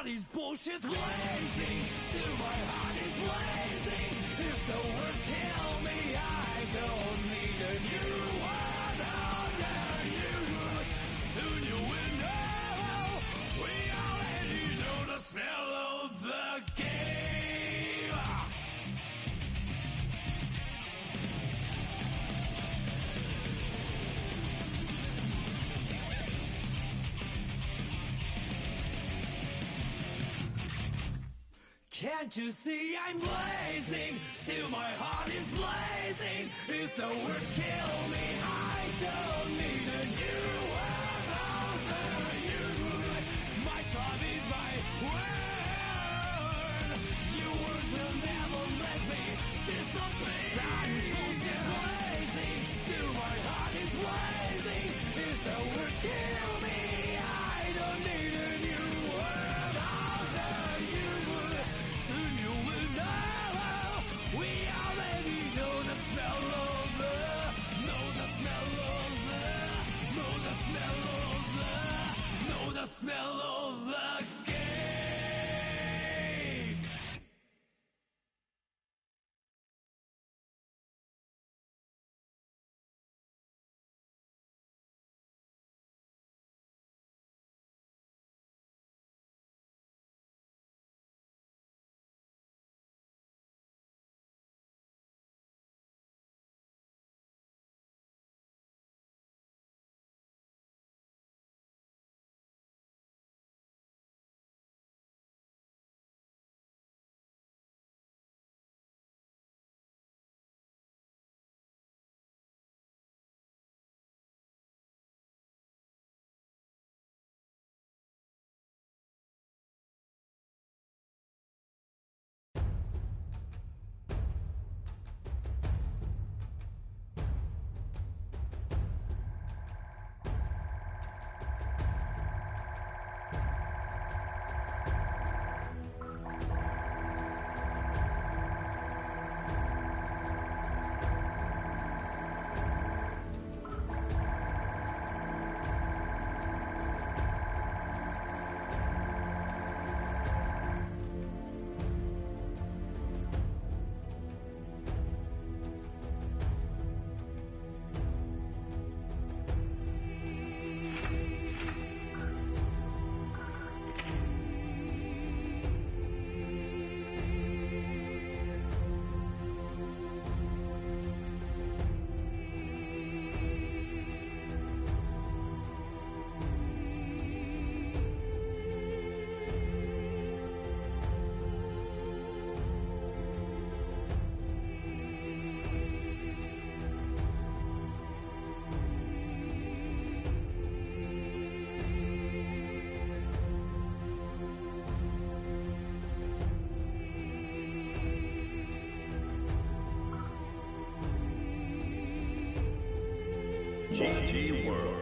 is bullshit blazing, still my heart is blazing. If the words kill me, I don't need a new one. How dare you? Soon you will know. We already know the smell of the game. Can't you see I'm blazing? Still my heart is blazing. If the words kill me, I don't need a new one. How dare you? My time is my word. Your words will never let me disappear. That is bullshit blazing. Still my heart is blazing. If the words kill me, I don't need a new word. How dare you? Soon you will know. We already know the smell of the, know the smell of the, know the smell of the, know the smell of the game. GG World.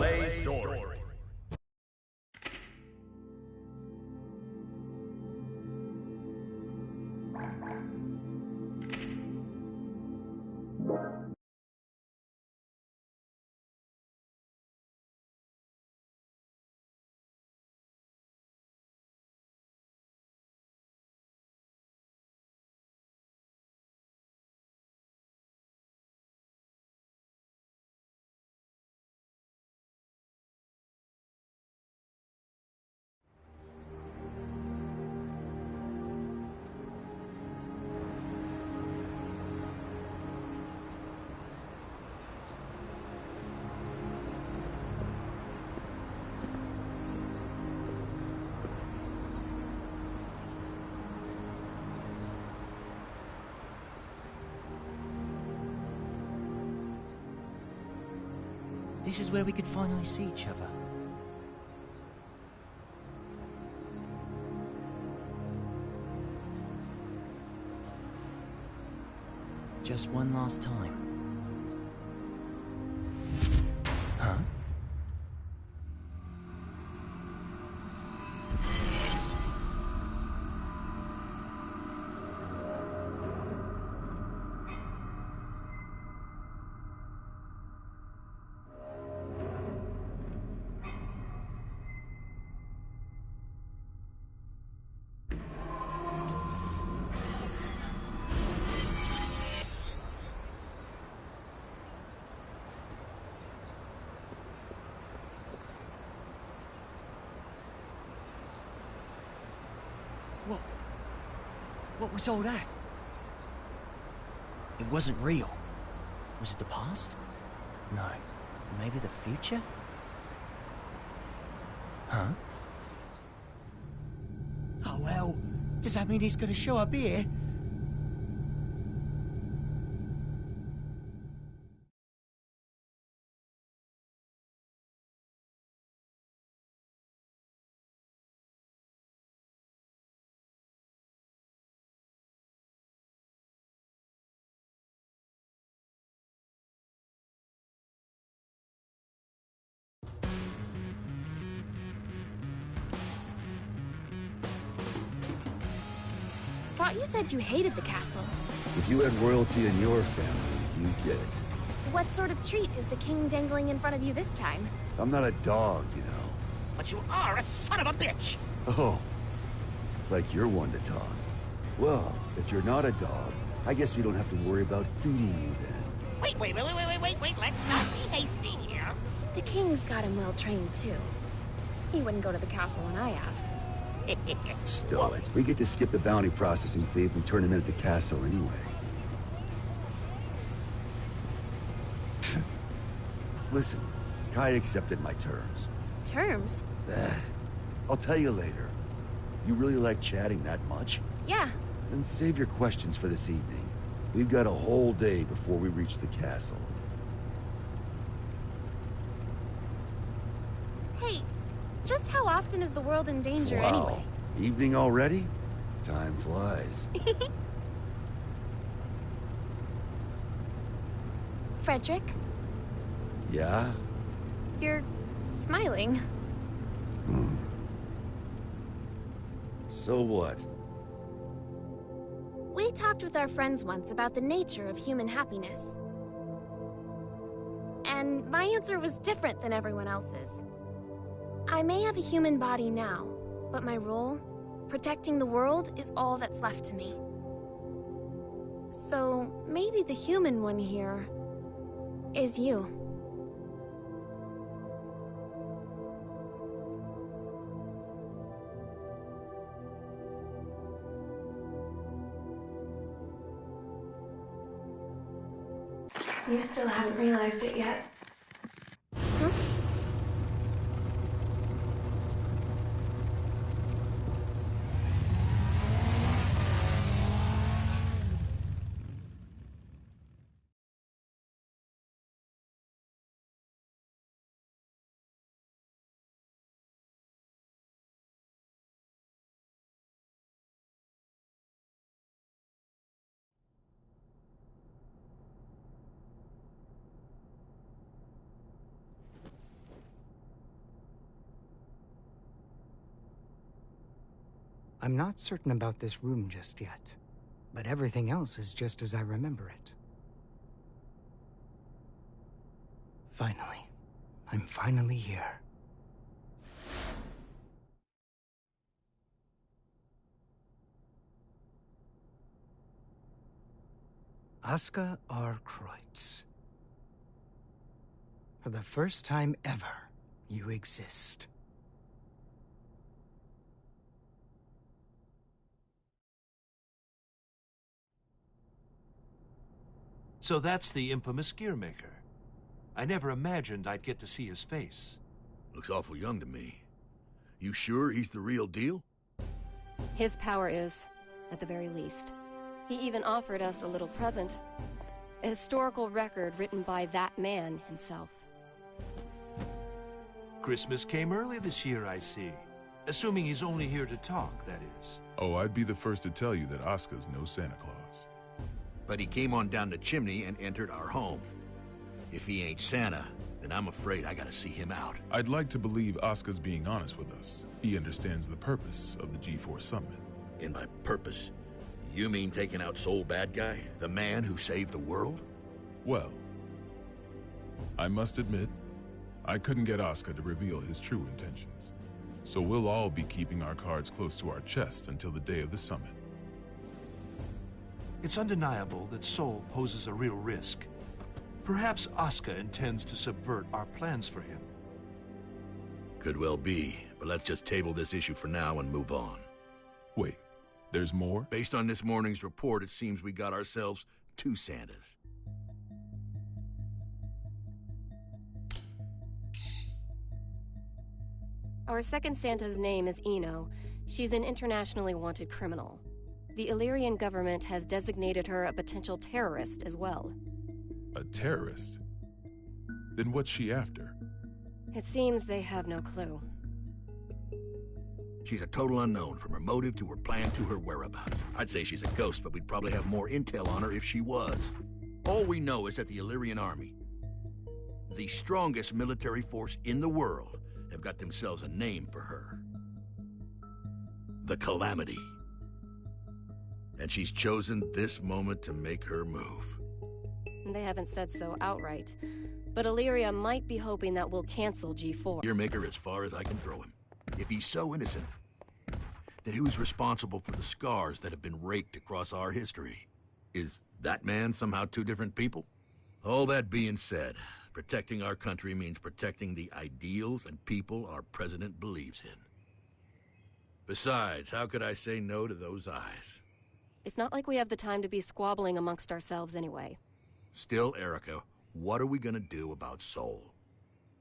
Play story. This is where we could finally see each other. Just one last time. Huh? What was all that? It wasn't real. Was it the past? No. Maybe the future? Huh? Oh well, does that mean he's gonna show up here? Thought you said you hated the castle. If you had royalty in your family, you'd get it. What sort of treat is the king dangling in front of you this time? I'm not a dog, you know. But you are a son of a bitch! Oh, like you're one to talk. Well, if you're not a dog, I guess we don't have to worry about feeding you then. Wait, let's not be hasty here. The king's got him well trained too. He wouldn't go to the castle when I asked. Stow it. We get to skip the bounty processing fee and turn him in at the castle anyway. Listen, Kai accepted my terms. Terms? I'll tell you later. You really like chatting that much? Yeah. Then save your questions for this evening. We've got a whole day before we reach the castle. Hey, just how often is the world in danger anyway? Evening already? Time flies. Frederick? Yeah? You're smiling. So what? We talked with our friends once about the nature of human happiness. And my answer was different than everyone else's. I may have a human body now, but my role, protecting the world, is all that's left to me. So maybe the human one here is you. You still haven't realized it yet. Huh? I'm not certain about this room just yet, but everything else is just as I remember it. Finally. I'm finally here. Asuka R. Kreutz. For the first time ever, you exist. So that's the infamous Gearmaker. I never imagined I'd get to see his face. Looks awful young to me. You sure he's the real deal? His power is, at the very least. He even offered us a little present. A historical record written by that man himself. Christmas came early this year, I see. Assuming he's only here to talk, that is. Oh, I'd be the first to tell you that Asuka's no Santa Claus. But he came on down the chimney and entered our home. If he ain't Santa, then I'm afraid I gotta see him out. I'd like to believe Asuka's being honest with us. He understands the purpose of the G4 Summit. And by purpose, you mean taking out Soul Bad Guy? The man who saved the world? Well, I must admit, I couldn't get Asuka to reveal his true intentions. So we'll all be keeping our cards close to our chest until the day of the summit. It's undeniable that Soul poses a real risk. Perhaps Asuka intends to subvert our plans for him. Could well be, but let's just table this issue for now and move on. Wait, there's more? Based on this morning's report, it seems we got ourselves 2 Santas. Our second Santa's name is Eno. She's an internationally wanted criminal. The Illyrian government has designated her a potential terrorist as well. A terrorist? Then what's she after? It seems they have no clue. She's a total unknown, from her motive to her plan to her whereabouts. I'd say she's a ghost, but we'd probably have more intel on her if she was. All we know is that the Illyrian army, the strongest military force in the world, have got themselves a name for her. The Calamity. And she's chosen this moment to make her move. They haven't said so outright, but Illyria might be hoping that we'll cancel G4. Gearmaker as far as I can throw him. If he's so innocent, then who's responsible for the scars that have been raked across our history? Is that man somehow 2 different people? All that being said, protecting our country means protecting the ideals and people our president believes in. Besides, how could I say no to those eyes? It's not like we have the time to be squabbling amongst ourselves anyway. Still, Erica, what are we gonna do about Soul?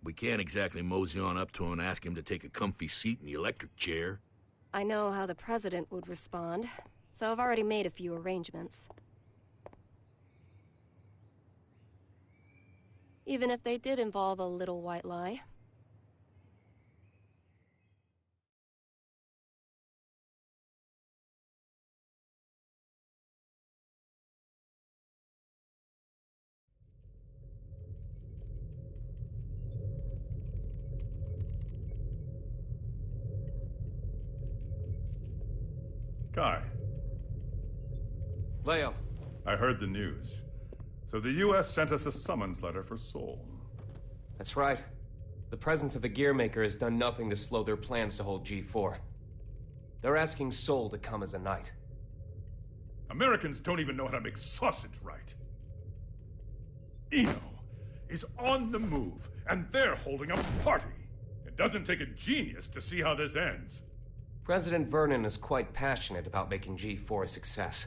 We can't exactly mosey on up to him and ask him to take a comfy seat in the electric chair. I know how the president would respond, so I've already made a few arrangements. Even if they did involve a little white lie. Kai. Leo. I heard the news. So the U.S. sent us a summons letter for Soul. That's right. The presence of the Gearmaker has done nothing to slow their plans to hold G4. They're asking Soul to come as a knight. Americans don't even know how to make sausage right. Eno is on the move, and they're holding a party. It doesn't take a genius to see how this ends. President Vernon is quite passionate about making G4 a success.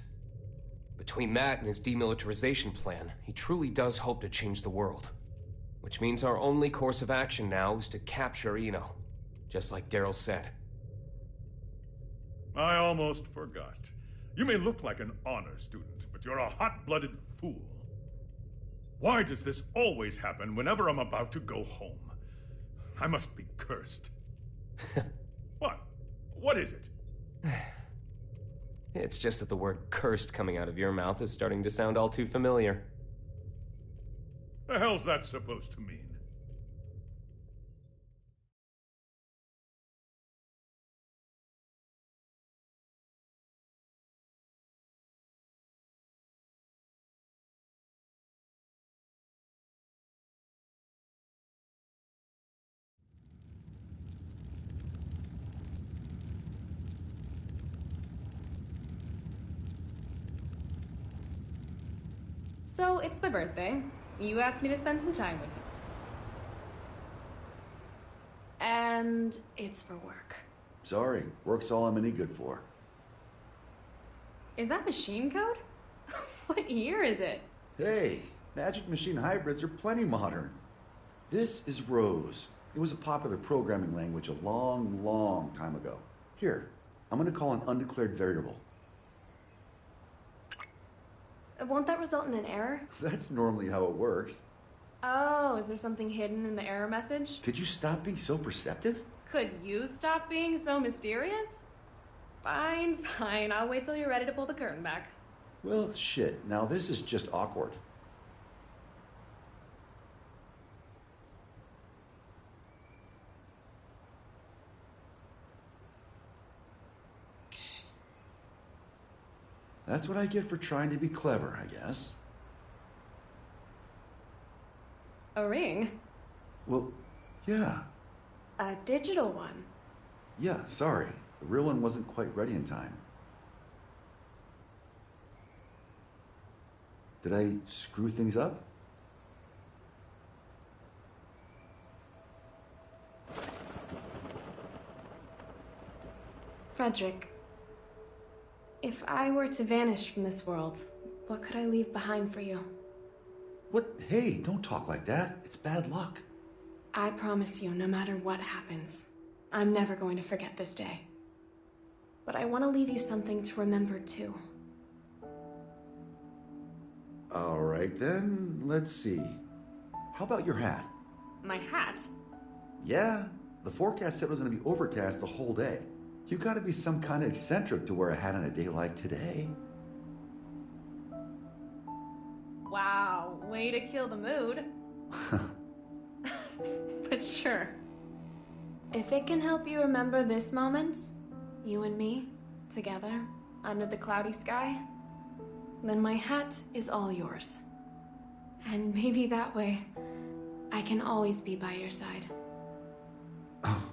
Between that and his demilitarization plan, he truly does hope to change the world. Which means our only course of action now is to capture Eno, just like Daryl said. I almost forgot. You may look like an honor student, but you're a hot-blooded fool. Why does this always happen whenever I'm about to go home? I must be cursed. What? What is it? It's just that the word cursed coming out of your mouth is starting to sound all too familiar. The hell's that supposed to mean? So, it's my birthday. You asked me to spend some time with you. And it's for work. Sorry, work's all I'm any good for. Is that machine code? What year is it? Hey, Magic Machine hybrids are plenty modern. This is Rose. It was a popular programming language a long, long time ago. Here, I'm gonna call an undeclared variable. Won't that result in an error? That's normally how it works. Oh, is there something hidden in the error message? Could you stop being so perceptive? Could you stop being so mysterious? Fine, fine. I'll wait till you're ready to pull the curtain back. Well, shit. Now this is just awkward. That's what I get for trying to be clever, I guess. A ring? Well, yeah. A digital one? Yeah, sorry. The real one wasn't quite ready in time. Did I screw things up? Frederick, if I were to vanish from this world, what could I leave behind for you? What? Hey, don't talk like that. It's bad luck. I promise you, no matter what happens, I'm never going to forget this day. But I want to leave you something to remember too. All right then, let's see. How about your hat? My hat? Yeah, the forecast said it was going to be overcast the whole day. You gotta be some kind of eccentric to wear a hat on a day like today. Wow, way to kill the mood. But sure. If it can help you remember this moment, you and me, together, under the cloudy sky, then my hat is all yours. And maybe that way, I can always be by your side. Oh.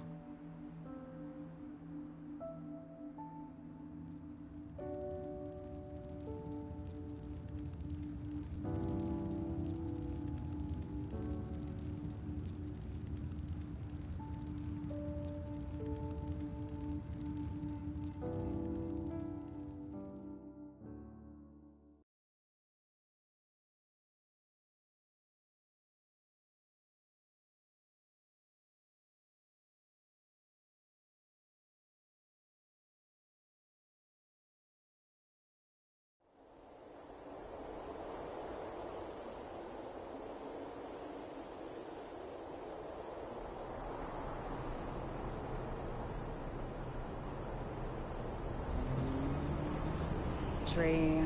Tree,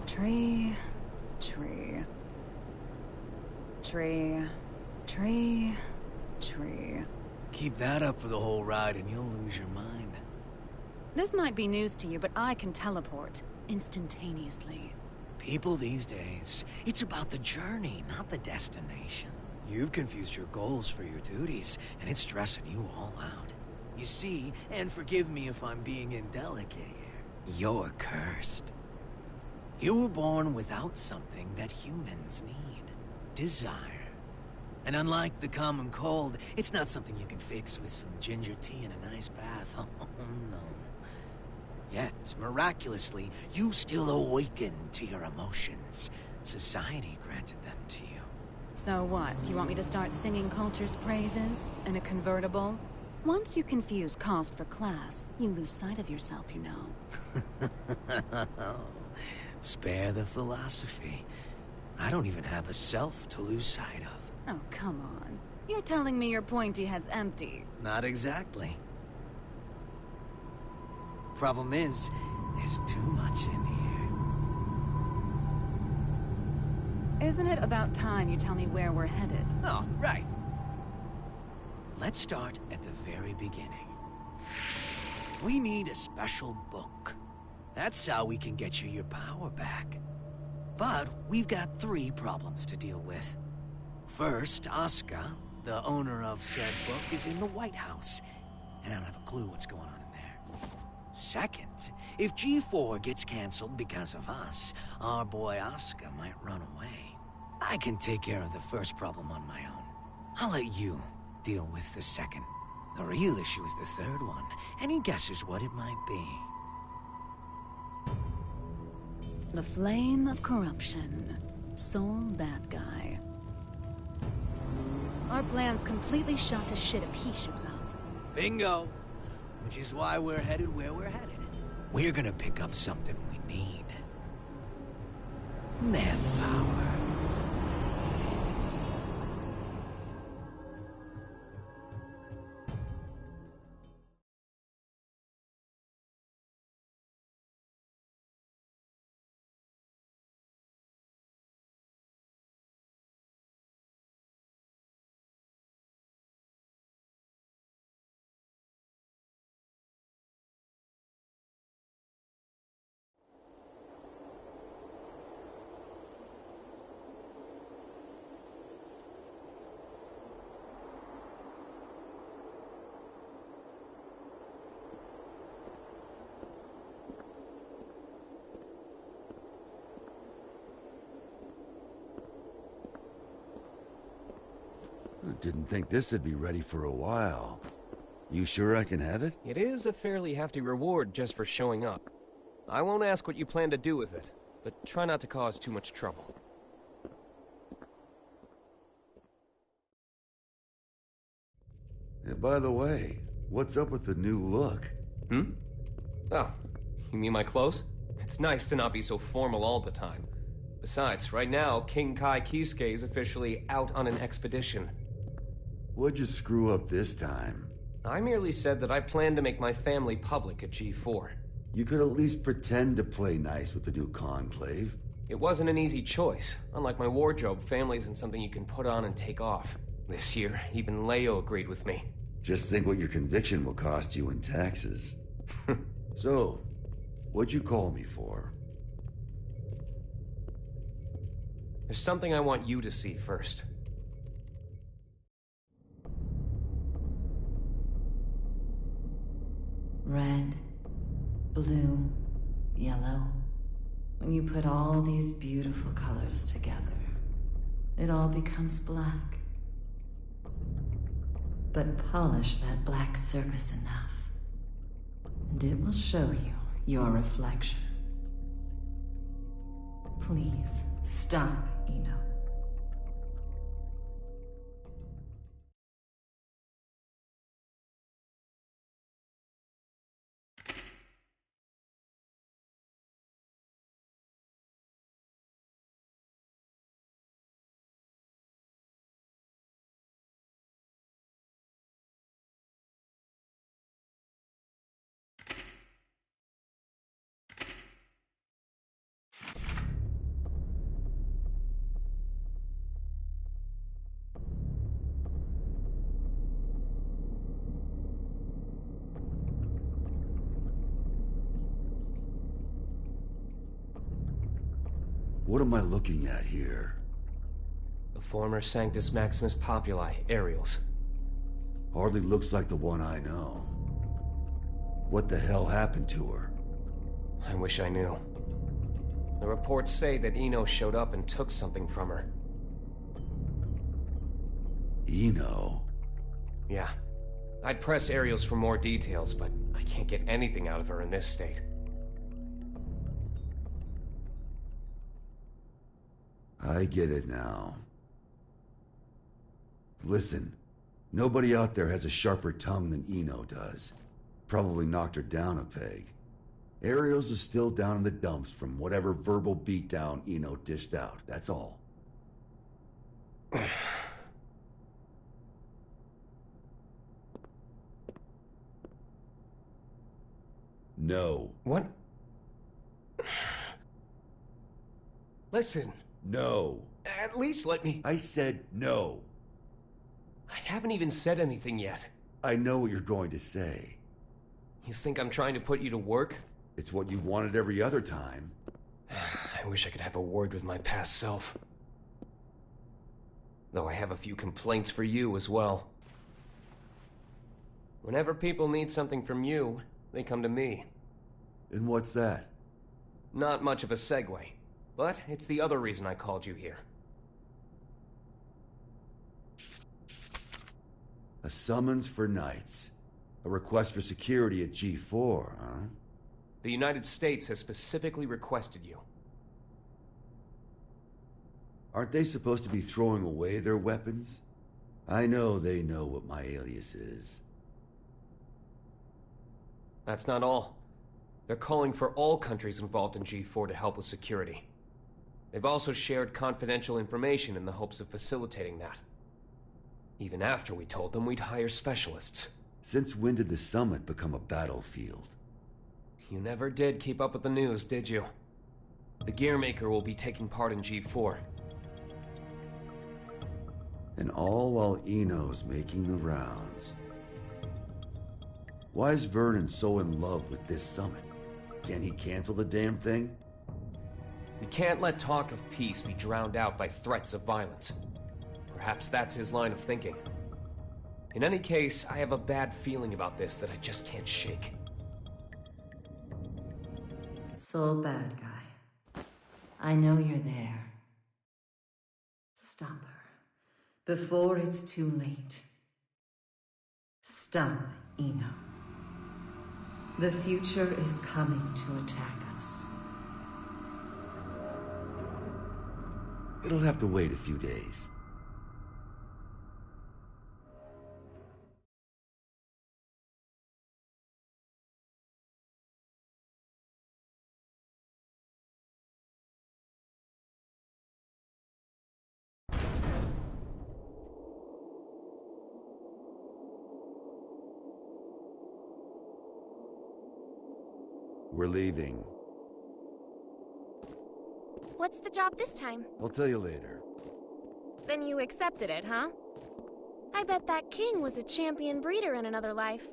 tree, tree. Tree, tree, tree. Keep that up for the whole ride and you'll lose your mind. This might be news to you, but I can teleport instantaneously. People these days, it's about the journey, not the destination. You've confused your goals for your duties, and it's stressing you all out. You see, and forgive me if I'm being indelicate here, you're cursed. You were born without something that humans need. Desire. And unlike the common cold, it's not something you can fix with some ginger tea and a nice bath. Oh, no. Yet, miraculously, you still awaken to your emotions. Society granted them to you. So what? Do you want me to start singing culture's praises? In a convertible? Once you confuse cost for class, you lose sight of yourself, you know. Spare the philosophy. I don't even have a self to lose sight of. Oh, come on. You're telling me your pointy head's empty. Not exactly. Problem is, there's too much in here. Isn't it about time you tell me where we're headed? Oh, right. Let's start at the very beginning. We need a special book. That's how we can get you your power back. But we've got 3 problems to deal with. First, Asuka, the owner of said book, is in the White House, and I don't have a clue what's going on in there. Second, if G4 gets canceled because of us, our boy Asuka might run away. I can take care of the first problem on my own. I'll let you deal with the second. The real issue is the third one. Any guesses what it might be? The flame of corruption. Sole bad guy. Our plan's completely shot to shit if he shows up. Bingo! Which is why we're headed where we're headed. We're gonna pick up something we need. Manpower. I didn't think this would be ready for a while. You sure I can have it? It is a fairly hefty reward just for showing up. I won't ask what you plan to do with it, but try not to cause too much trouble. Yeah, by the way, what's up with the new look? Hmm? Oh, you mean my clothes? It's nice to not be so formal all the time. Besides, right now, King Kai Kisuke is officially out on an expedition. What'd you screw up this time? I merely said that I plan to make my family public at G4. You could at least pretend to play nice with the new conclave. It wasn't an easy choice. Unlike my wardrobe, family isn't something you can put on and take off. This year, even Leo agreed with me. Just think what your conviction will cost you in taxes. So, what'd you call me for? There's something I want you to see first. Red, blue, yellow. When you put all these beautiful colors together, it all becomes black. But polish that black surface enough, and it will show you your reflection. Please, stop, Eno. What am I looking at here? The former Sanctus Maximus Populi, Aerials. Hardly looks like the one I know. What the hell happened to her? I wish I knew. The reports say that Eno showed up and took something from her. Eno? Yeah. I'd press Aerials for more details, but I can't get anything out of her in this state. I get it now. Listen, nobody out there has a sharper tongue than Eno does. Probably knocked her down a peg. Aerials is still down in the dumps from whatever verbal beatdown Eno dished out, that's all. No. What? Listen. No. At least let me... I said no. I haven't even said anything yet. I know what you're going to say. You think I'm trying to put you to work? It's what you wanted every other time. I wish I could have a word with my past self. Though I have a few complaints for you as well. Whenever people need something from you, they come to me. And what's that? Not much of a segue, but it's the other reason I called you here. A summons for Knights. A request for security at G4, huh? The United States has specifically requested you. Aren't they supposed to be throwing away their weapons? I know they know what my alias is. That's not all. They're calling for all countries involved in G4 to help with security. They've also shared confidential information in the hopes of facilitating that. Even after we told them we'd hire specialists. Since when did the summit become a battlefield? You never did keep up with the news, did you? The Gearmaker will be taking part in G4. And all while Eno's making the rounds. Why is Vernon so in love with this summit? Can't he cancel the damn thing? We can't let talk of peace be drowned out by threats of violence. Perhaps that's his line of thinking. In any case, I have a bad feeling about this that I just can't shake. Soul bad guy. I know you're there. Stop her. Before it's too late. Stop Eno. The future is coming to attack us. It'll have to wait a few days. We're leaving. What's the job this time? I'll tell you later. Then you accepted it, huh? I bet that king was a champion breeder in another life.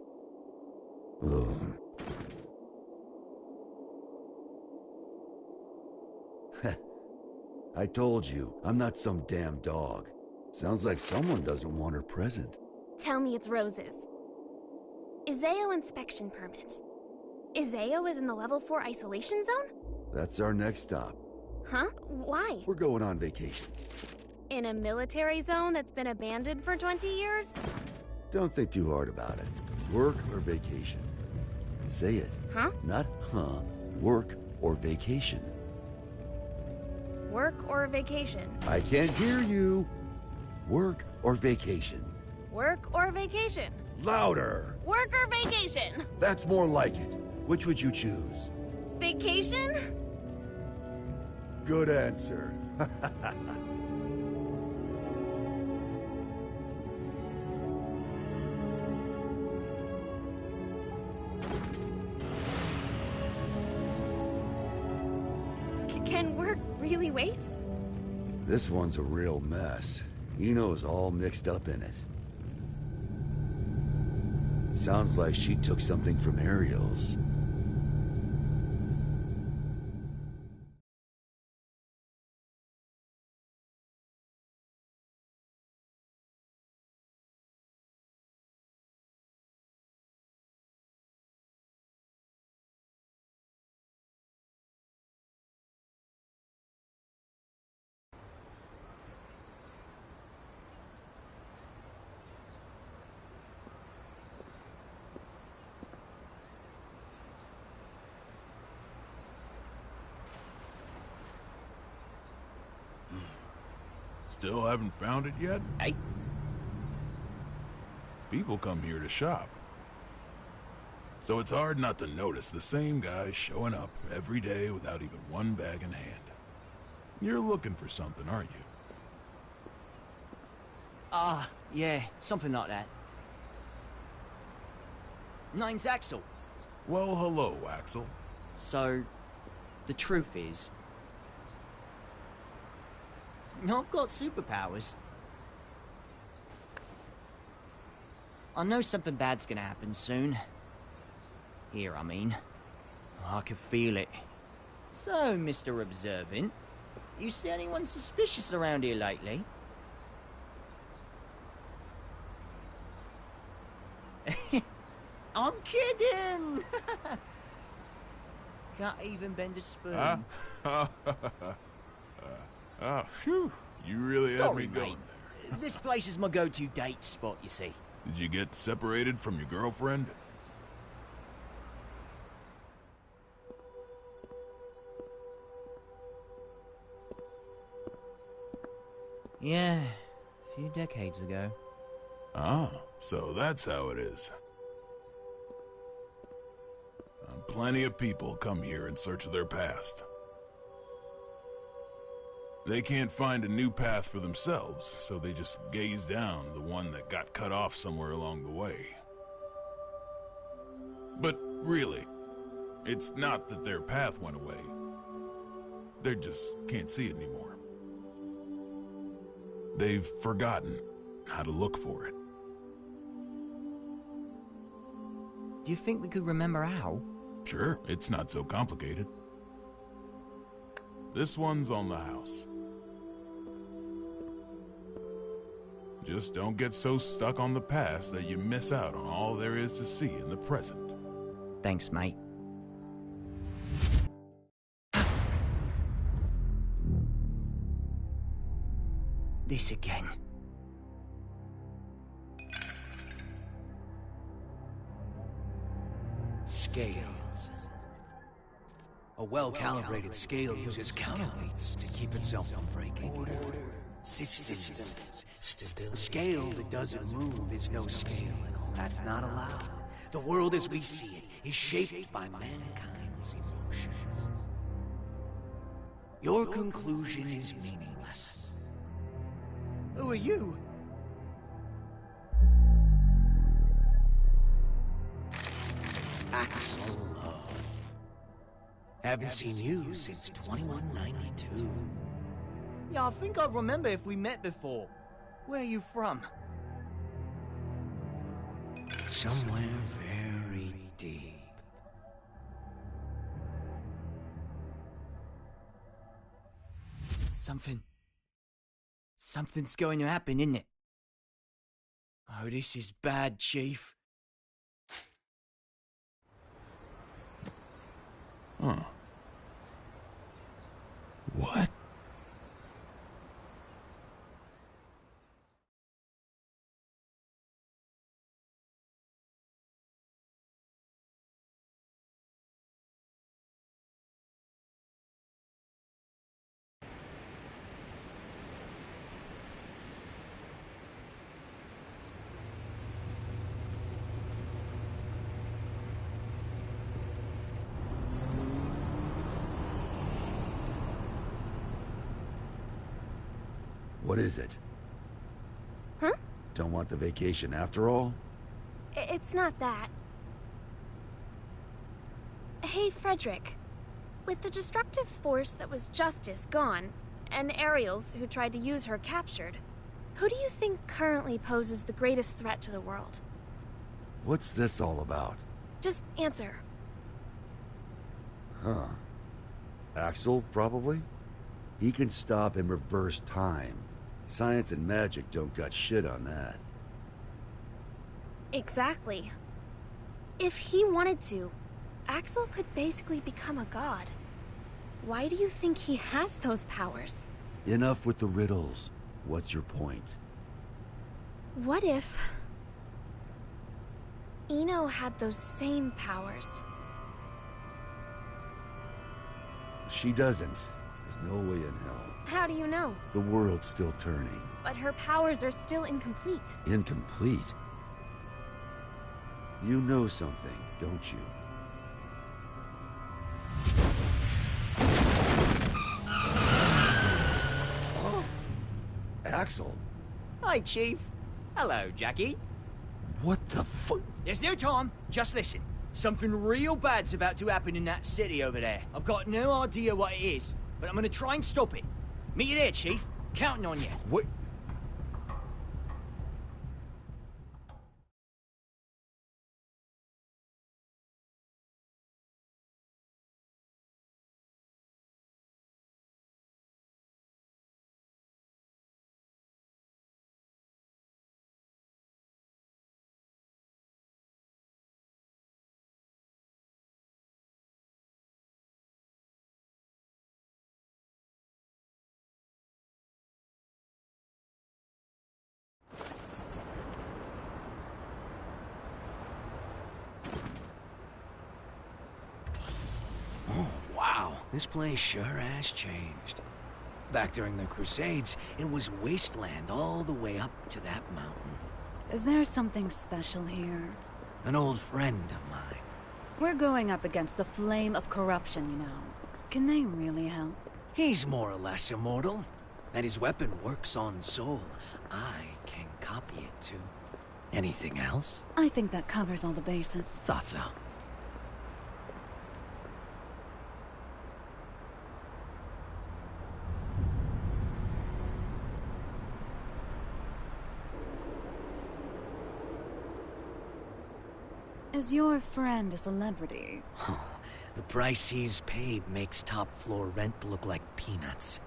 Ugh. I told you, I'm not some damn dog. Sounds like someone doesn't want her present. Tell me it's Rose's. Iseo inspection permit. Iseo is in the level 4 isolation zone? That's our next stop. Huh? Why? We're going on vacation. In a military zone that's been abandoned for 20 years? Don't think too hard about it. Work or vacation? Say it. Huh? Not huh. Work or vacation. Work or vacation? I can't hear you. Work or vacation? Work or vacation? Louder! Work or vacation? That's more like it. Which would you choose? Vacation? Good answer. Can work really wait? This one's a real mess. Eno's all mixed up in it. Sounds like she took something from Ariel's. Still haven't found it yet? Hey? People come here to shop. So it's hard not to notice the same guy showing up every day without even one bag in hand. You're looking for something, aren't you? Yeah, something like that. Name's Axel. Well, hello, Axel. So, the truth is, I've got superpowers. I know something bad's gonna happen soon. Here, I mean. I can feel it. So, Mr. Observant, you see anyone suspicious around here lately? I'm kidding! Can't even bend a spoon. Huh? Oh, phew. You really had Sorry, me going mate. there. This place is my go-to date spot, you see. Did you get separated from your girlfriend? Yeah, a few decades ago. Ah, so that's how it is. Plenty of people come here in search of their past. They can't find a new path for themselves, so they just gaze down the one that got cut off somewhere along the way. But really, it's not that their path went away. They just can't see it anymore. They've forgotten how to look for it. Do you think we could remember how? Sure, it's not so complicated. This one's on the house. Just don't get so stuck on the past that you miss out on all there is to see in the present. Thanks, mate. This again. Scales. A well-calibrated scale uses counterweights to keep itself from breaking. Order. Systems. A scale that doesn't move is no scale, and all that's not allowed. The world as we see it is shaped by mankind's emotions. Your conclusion is meaningless. Who are you? Axel Love. Haven't seen you since 2192. Yeah, I think I remember if we met before. Where are you from? Somewhere very deep. Something's going to happen, isn't it? Oh, this is bad, Chief. Huh. What? What is it? Huh? Don't want the vacation after all? It's not that. Hey, Frederick. With the destructive force that was Justice gone, and Ariels who tried to use her captured, who do you think currently poses the greatest threat to the world? What's this all about? Just answer. Huh. Axel, probably? He can stop and reverse time. Science and magic don't got shit on that. Exactly. If he wanted to, Axel could basically become a god. Why do you think he has those powers? Enough with the riddles. What's your point? What if Eno had those same powers? She doesn't. There's no way in hell. How do you know? The world's still turning. But her powers are still incomplete. Incomplete? You know something, don't you? Axel? Hi, Chief. Hello, Jackie. What the fuck? There's no time. Just listen. Something real bad's about to happen in that city over there. I've got no idea what it is, but I'm gonna try and stop it. Meet you there, Chief. Counting on you. What? This place sure has changed. Back during the Crusades, it was wasteland all the way up to that mountain. Is there something special here? An old friend of mine. We're going up against the flame of corruption, you know. Can they really help? He's more or less immortal, and his weapon works on soul. I can copy it too. Anything else? I think that covers all the bases. Thought so. Is your friend a celebrity? The price he's paid makes top floor rent look like peanuts.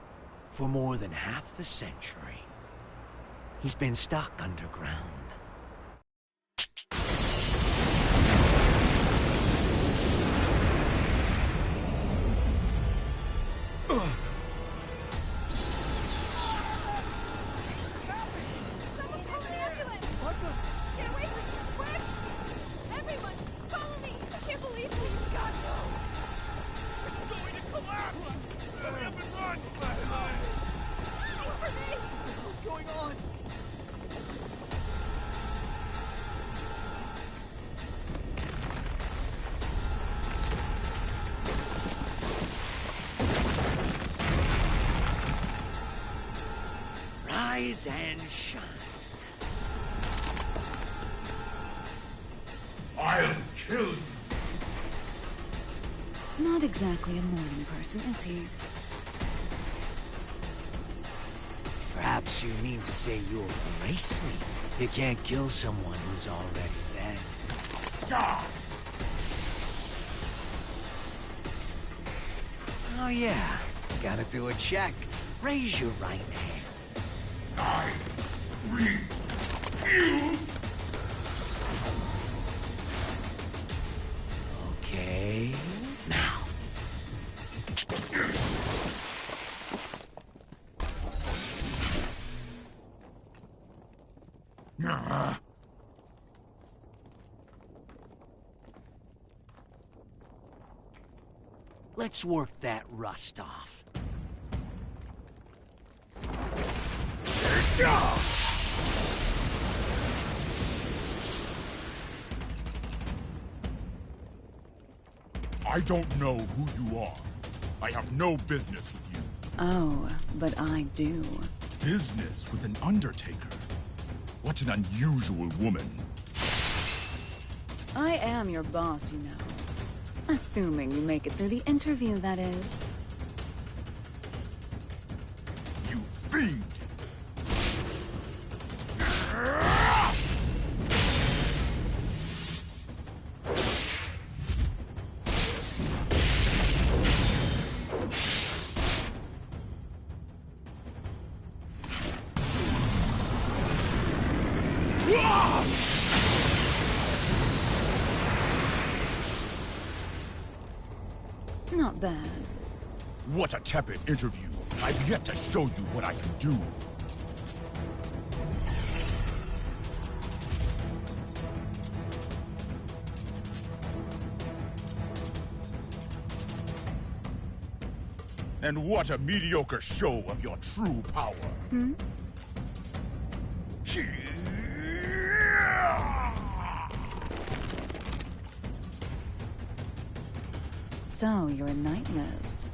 For more than half a century. He's been stuck underground. Rise and shine. I'll kill you. Not exactly a morning person, is he? Perhaps you mean to say you'll erase me. You can't kill someone who's already dead. Ah! Oh yeah, gotta do a check. Raise your right hand. I refuse. Okay, now. Let's work that rust off. I don't know who you are. I have no business with you. Oh, but I do. Business with an undertaker? What an unusual woman. I am your boss, you know. Assuming you make it through the interview, that is. You fiend! Not bad. What a tepid interview. I've yet to show you what I can do. And what a mediocre show of your true power. Hmm? So, you're knightless.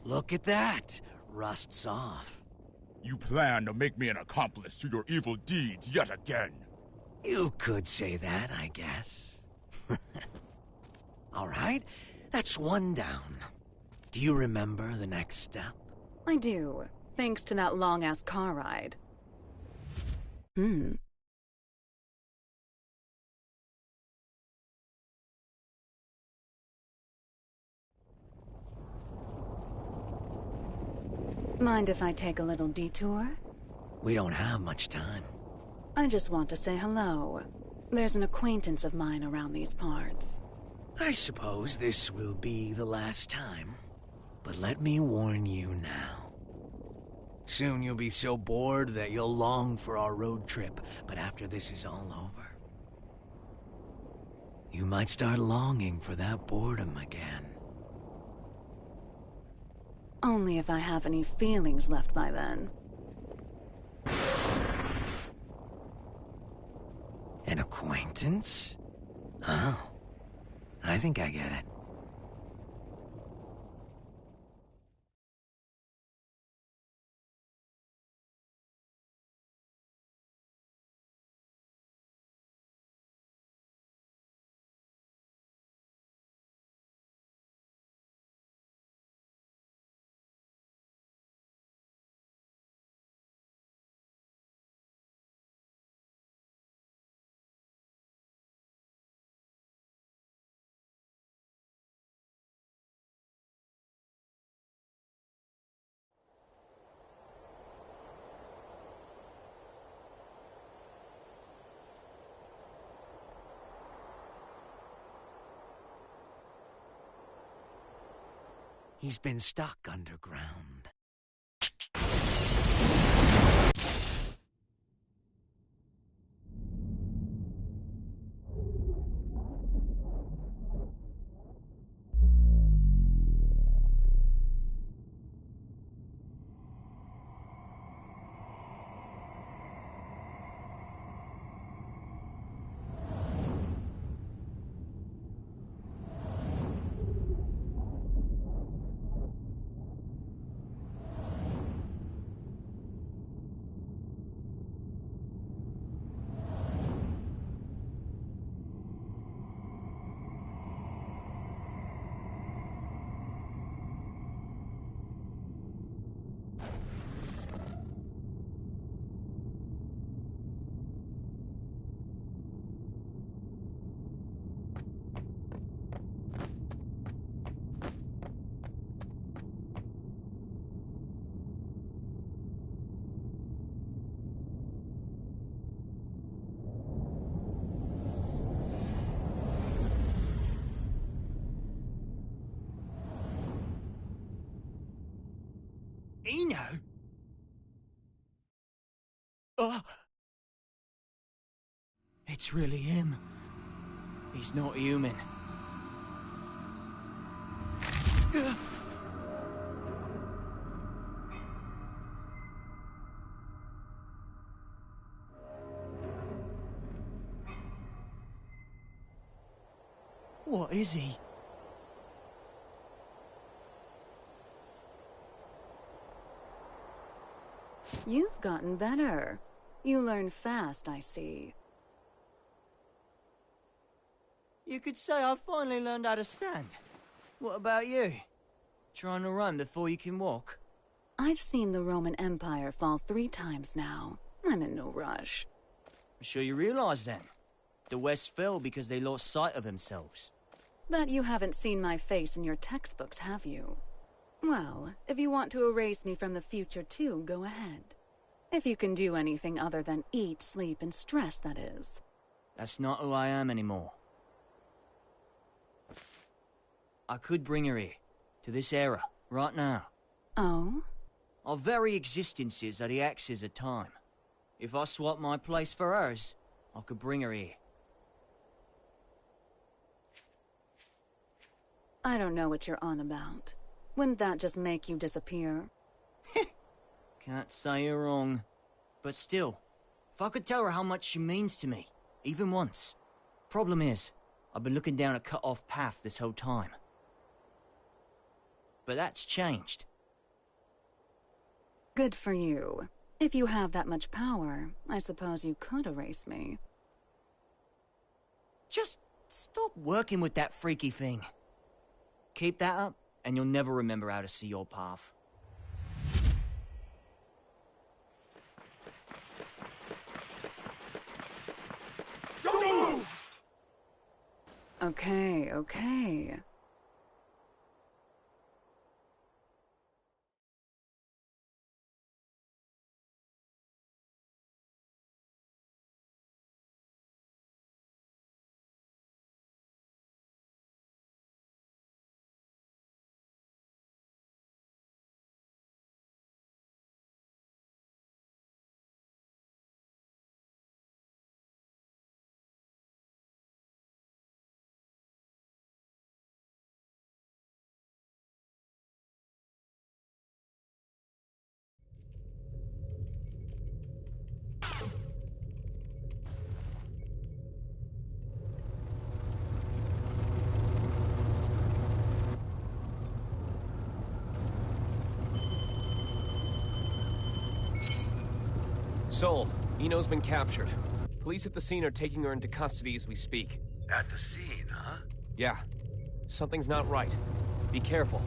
Look at that. Rust's off. You plan to make me an accomplice to your evil deeds yet again. You could say that, I guess. All right, that's one down. Do you remember the next step? I do, thanks to that long-ass car ride. Mind if I take a little detour? We don't have much time. I just want to say hello. There's an acquaintance of mine around these parts. I suppose this will be the last time. But let me warn you now. Soon you'll be so bored that you'll long for our road trip, but after this is all over, you might start longing for that boredom again. Only if I have any feelings left by then. An acquaintance? Oh, I think I get it. He's been stuck underground. Eno? Oh! It's really him. He's not human. What is he? You've gotten better. You learn fast, I see. You could say I finally learned how to stand. What about you? Trying to run before you can walk? I've seen the Roman Empire fall 3 times now. I'm in no rush. I'm sure you realize then. The West fell because they lost sight of themselves. But you haven't seen my face in your textbooks, have you? Well, if you want to erase me from the future too, go ahead. If you can do anything other than eat, sleep, and stress, that is. That's not who I am anymore. I could bring her here, to this era, right now. Oh? Our very existences are the axes of time. If I swap my place for hers, I could bring her here. I don't know what you're on about. Wouldn't that just make you disappear? Can't say you're wrong. But still, if I could tell her how much she means to me, even once. Problem is, I've been looking down a cut-off path this whole time. But that's changed. Good for you. If you have that much power, I suppose you could erase me. Just stop working with that freaky thing. Keep that up, and you'll never remember how to see your path. Okay. Sol, Eno's been captured. Police at the scene are taking her into custody as we speak. At the scene, huh? Yeah. Something's not right. Be careful.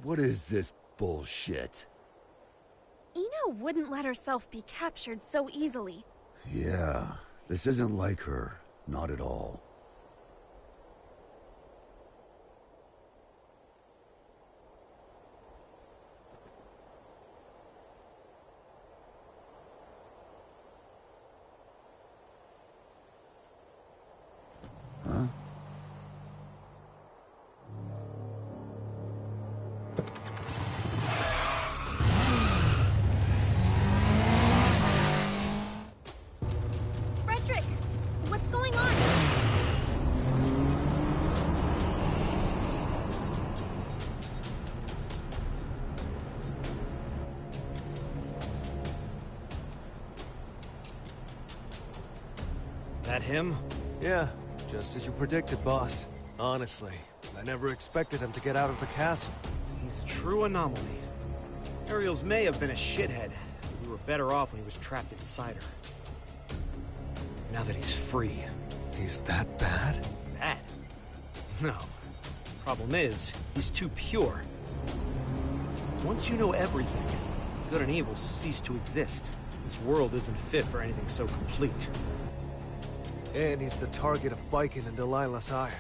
What is this bullshit? Eno wouldn't let herself be captured so easily. Yeah, this isn't like her. Not at all. Huh? Frederick! What's going on? That him? Yeah, just as you predicted, boss. Honestly, I never expected him to get out of the castle. He's a true anomaly. Ariel's may have been a shithead. We were better off when he was trapped inside her. Now that he's free, he's that bad? Bad? No. Problem is, he's too pure. Once you know everything, good and evil cease to exist. This world isn't fit for anything so complete. And he's the target of Biken and Delilah's ire.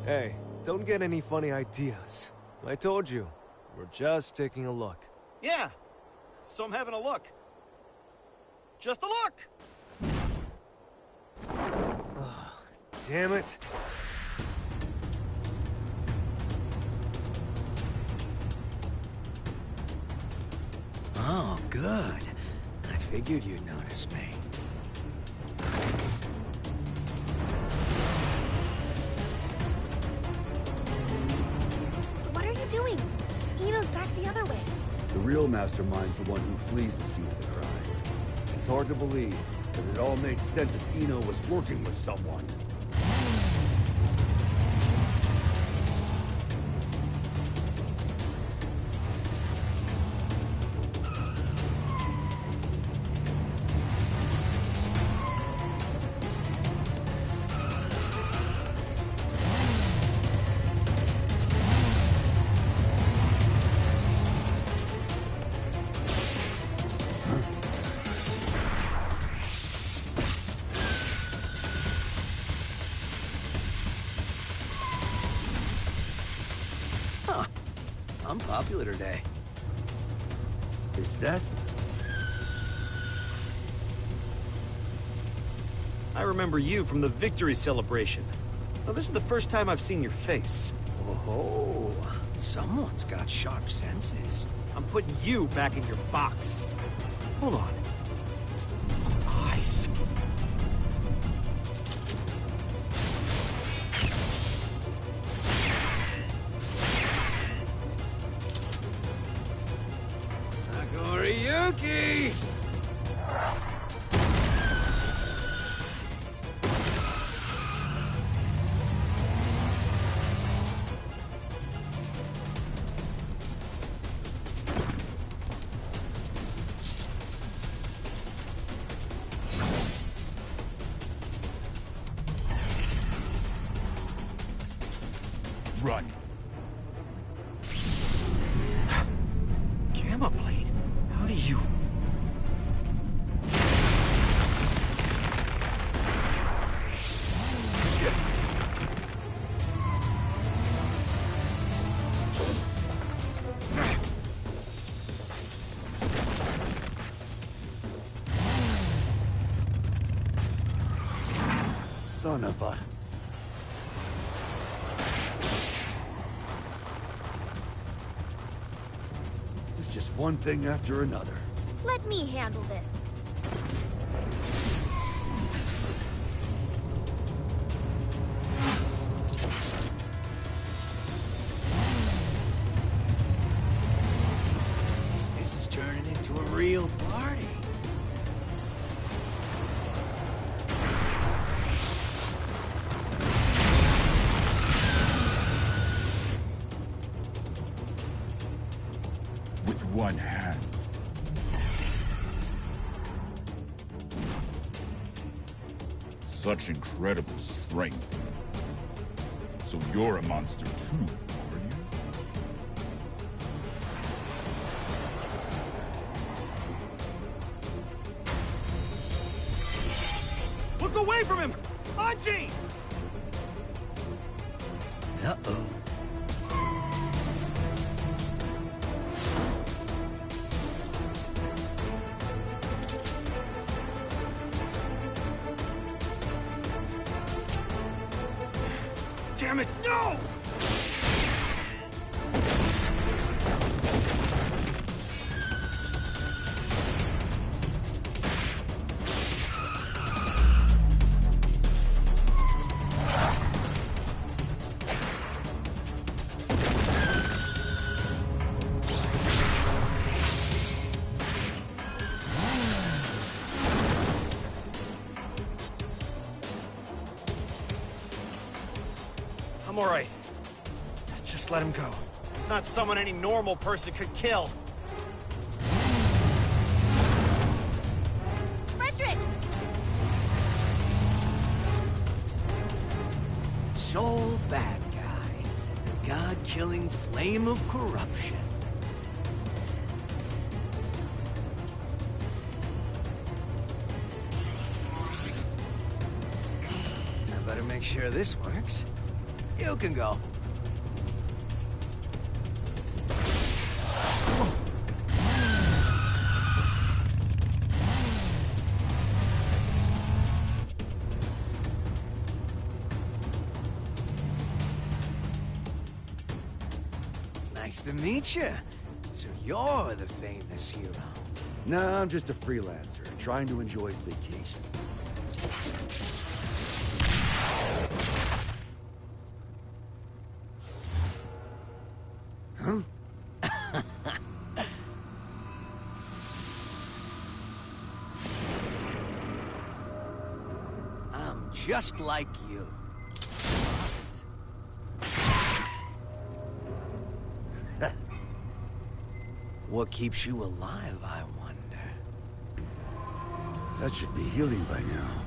Hey, don't get any funny ideas. I told you, we're just taking a look. Yeah, so I'm having a look. Just a look! Oh, damn it. Oh, good. I figured you'd notice me. What are you doing? Eno's back the other way. The real mastermind's the one who flees the scene of the crime. It's hard to believe, but it all makes sense if Eno was working with someone. I'm popular today. Is that? I remember you from the victory celebration. Now, this is the first time I've seen your face. Oh, someone's got sharp senses. I'm putting you back in your box. Hold on. Those eyes. Yuki! Run. Gamma Blade? How do you... Son of a... It's just one thing after another. Let me handle this. real party. With one hand. Such incredible strength. So you're a monster too, are you? Look away from him! Anji! Uh-oh. Damn it, no! I'm alright. Just let him go. He's not someone any normal person could kill. Frederick! Sole bad guy. The god-killing flame of corruption. I better make sure this works. You can go. Nice to meet you. So you're the famous hero. No, I'm just a freelancer, trying to enjoy his vacation. Huh? I'm just like you. What keeps you alive, I wonder? That should be healing by now.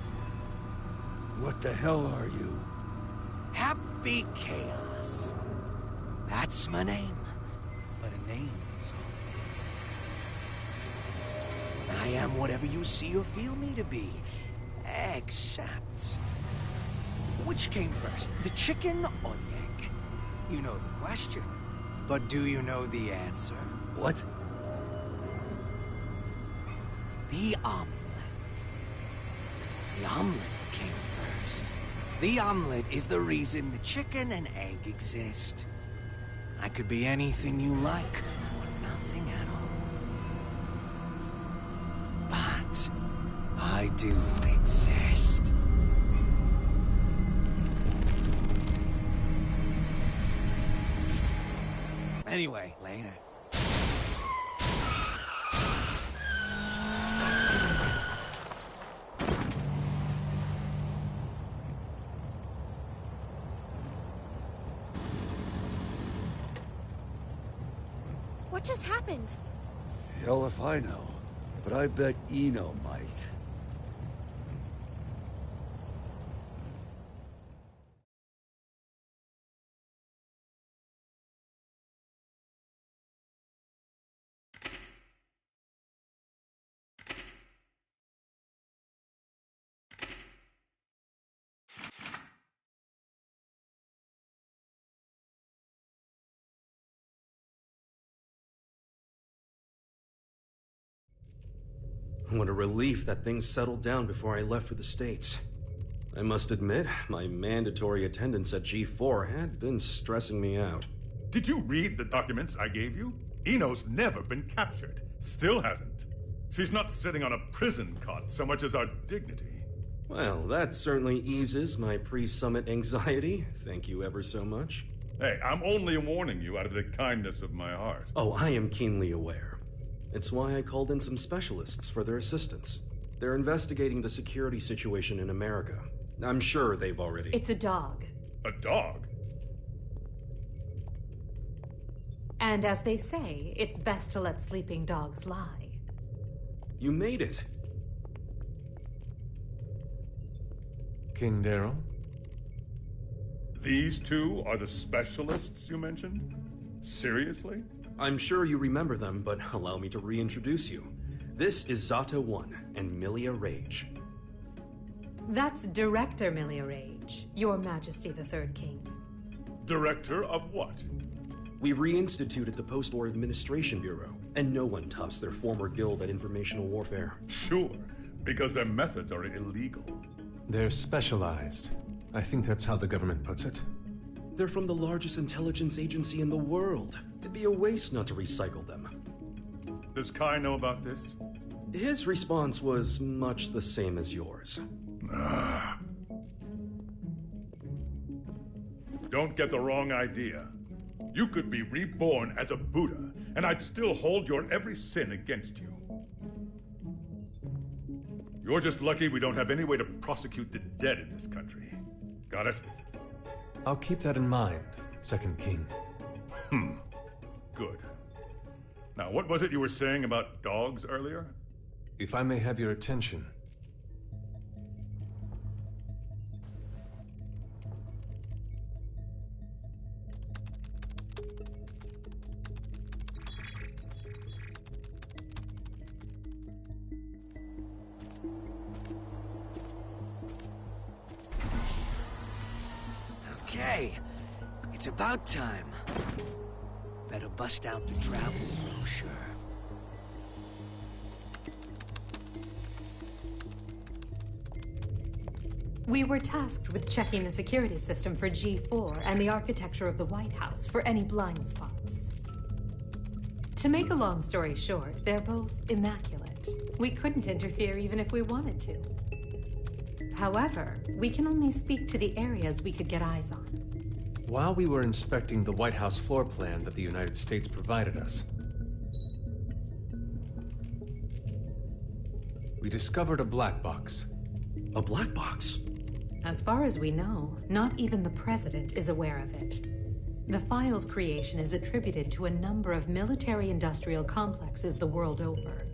What the hell are you? Happy Chaos. That's my name. But a name's all it is. I am whatever you see or feel me to be. Except... which came first, the chicken or the egg? You know the question. But do you know the answer? What? The omelet. The omelet came first. The omelet is the reason the chicken and egg exist. I could be anything you like, or nothing at all. But I do exist. Anyway, later. What just happened? Hell if I know. But I bet Eno might. What a relief that things settled down before I left for the States. I must admit, my mandatory attendance at G4 had been stressing me out. Did you read the documents I gave you? Eno's never been captured. Still hasn't. She's not sitting on a prison cot so much as our dignity. Well, that certainly eases my pre-summit anxiety. Thank you ever so much. Hey, I'm only warning you out of the kindness of my heart. Oh, I am keenly aware. It's why I called in some specialists for their assistance. They're investigating the security situation in America. I'm sure they've already... It's a dog. A dog? And as they say, it's best to let sleeping dogs lie. You made it. King Daryl? These two are the specialists you mentioned? Seriously? I'm sure you remember them, but allow me to reintroduce you. This is Zata 1 and Milia Rage. That's Director Milia Rage, Your Majesty the Third King. Director of what? We reinstituted the Post-War Administration Bureau, and no one tops their former guild at informational warfare. Sure, because their methods are illegal. They're specialized. I think that's how the government puts it. They're from the largest intelligence agency in the world. It'd be a waste not to recycle them. Does Kai know about this? His response was much the same as yours. Don't get the wrong idea. You could be reborn as a Buddha, and I'd still hold your every sin against you. You're just lucky we don't have any way to prosecute the dead in this country. Got it? I'll keep that in mind, Second King. Good. Now, what was it you were saying about dogs earlier? If I may have your attention. Okay, it's about time. Better bust out the travel brochure. We were tasked with checking the security system for G4 and the architecture of the White House for any blind spots. To make a long story short, they're both immaculate. We couldn't interfere even if we wanted to. However, we can only speak to the areas we could get eyes on. While we were inspecting the White House floor plan that the United States provided us, we discovered a black box. A black box? As far as we know, not even the president is aware of it. The file's creation is attributed to a number of military-industrial complexes the world over.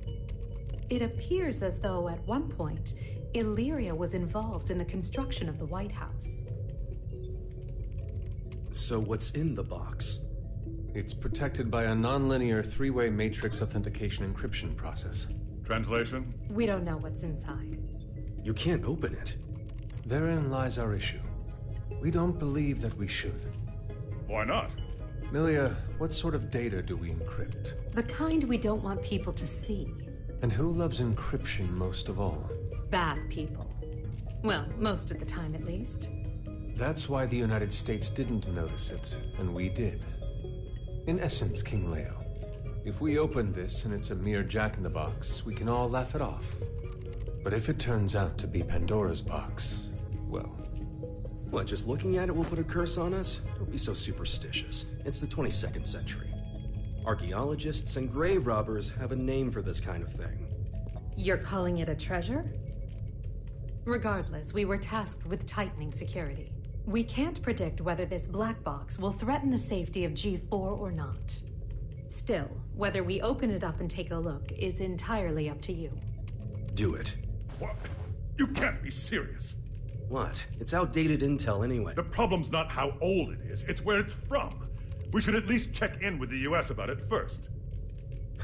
It appears as though, at one point, Illyria was involved in the construction of the White House. So what's in the box? It's protected by a non-linear three-way matrix authentication encryption process. Translation? We don't know what's inside. You can't open it. Therein lies our issue. We don't believe that we should. Why not? Milia, what sort of data do we encrypt? The kind we don't want people to see. And who loves encryption most of all? Bad people. Well, most of the time at least. That's why the United States didn't notice it, and we did. In essence, King Leo, if we open this and it's a mere jack-in-the-box, we can all laugh it off. But if it turns out to be Pandora's box, well... What, just looking at it will put a curse on us? Don't be so superstitious. It's the 22nd century. Archaeologists and grave robbers have a name for this kind of thing. You're calling it a treasure? Regardless, we were tasked with tightening security. We can't predict whether this black box will threaten the safety of G4 or not. Still, whether we open it up and take a look is entirely up to you. Do it. What? You can't be serious. What? It's outdated intel anyway. The problem's not how old it is, it's where it's from. We should at least check in with the US about it first.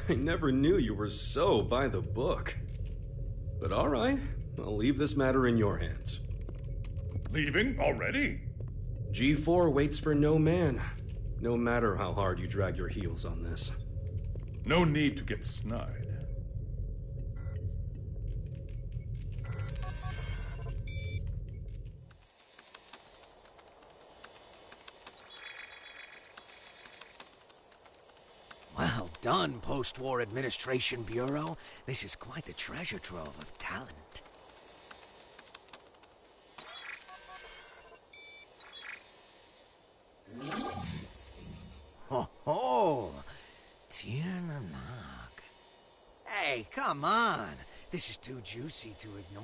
I never knew you were so by the book. But all right, I'll leave this matter in your hands. Leaving already? G4 waits for no man, no matter how hard you drag your heels on this. No need to get snide. Well done, Post-War Administration Bureau. This is quite the treasure trove of talent. Ho ho! Tir Nanak. Hey, come on. This is too juicy to ignore.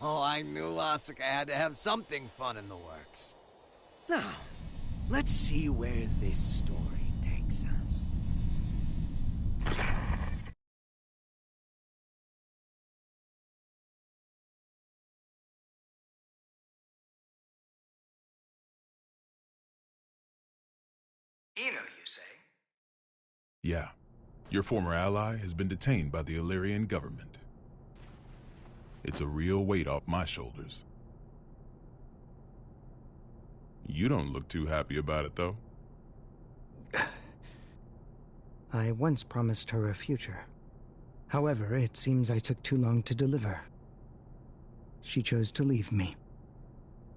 Oh, I knew Asuka had to have something fun in the works. Now, let's see where this story takes us. Eno, you say? Yeah. Your former ally has been detained by the Illyrian government. It's a real weight off my shoulders. You don't look too happy about it, though. I once promised her a future. However, it seems I took too long to deliver. She chose to leave me.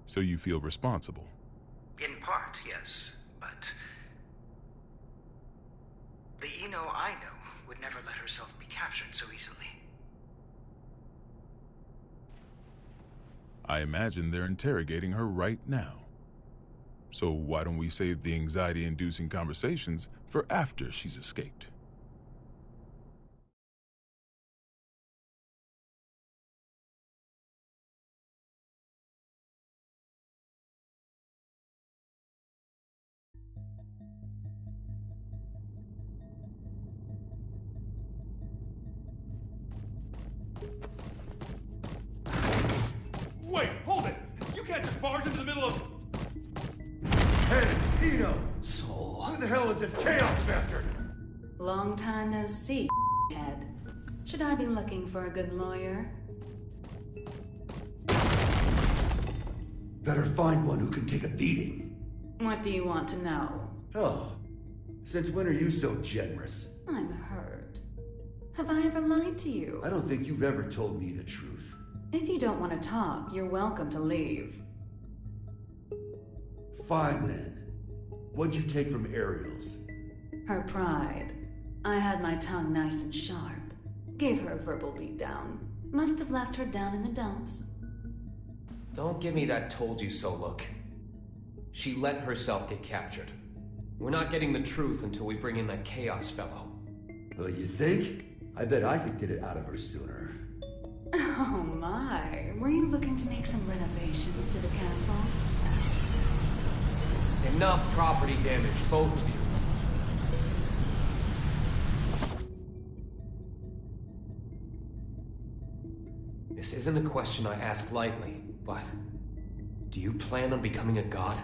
So you feel responsible? In part, yes, but... the Eno I know would never let herself be captured so easily. I imagine they're interrogating her right now. So why don't we save the anxiety-inducing conversations for after she's escaped? Wait, hold it! You can't just barge into the middle of... Hey, Eno! Soul. Who the hell is this chaos bastard? Long time no see, head. Should I be looking for a good lawyer? Better find one who can take a beating. What do you want to know? Oh, since when are you so generous? I'm hurt. Have I ever lied to you? I don't think you've ever told me the truth. If you don't want to talk, you're welcome to leave. Fine then. What'd you take from Ariel's? Her pride. I had my tongue nice and sharp. Gave her a verbal beatdown. Must have left her down in the dumps. Don't give me that told-you-so look. She let herself get captured. We're not getting the truth until we bring in that Chaos fellow. Well, you think? I bet I could get it out of her sooner. Oh my. Were you looking to make some renovations to the castle? Enough property damage, both of you. This isn't a question I ask lightly, but do you plan on becoming a god?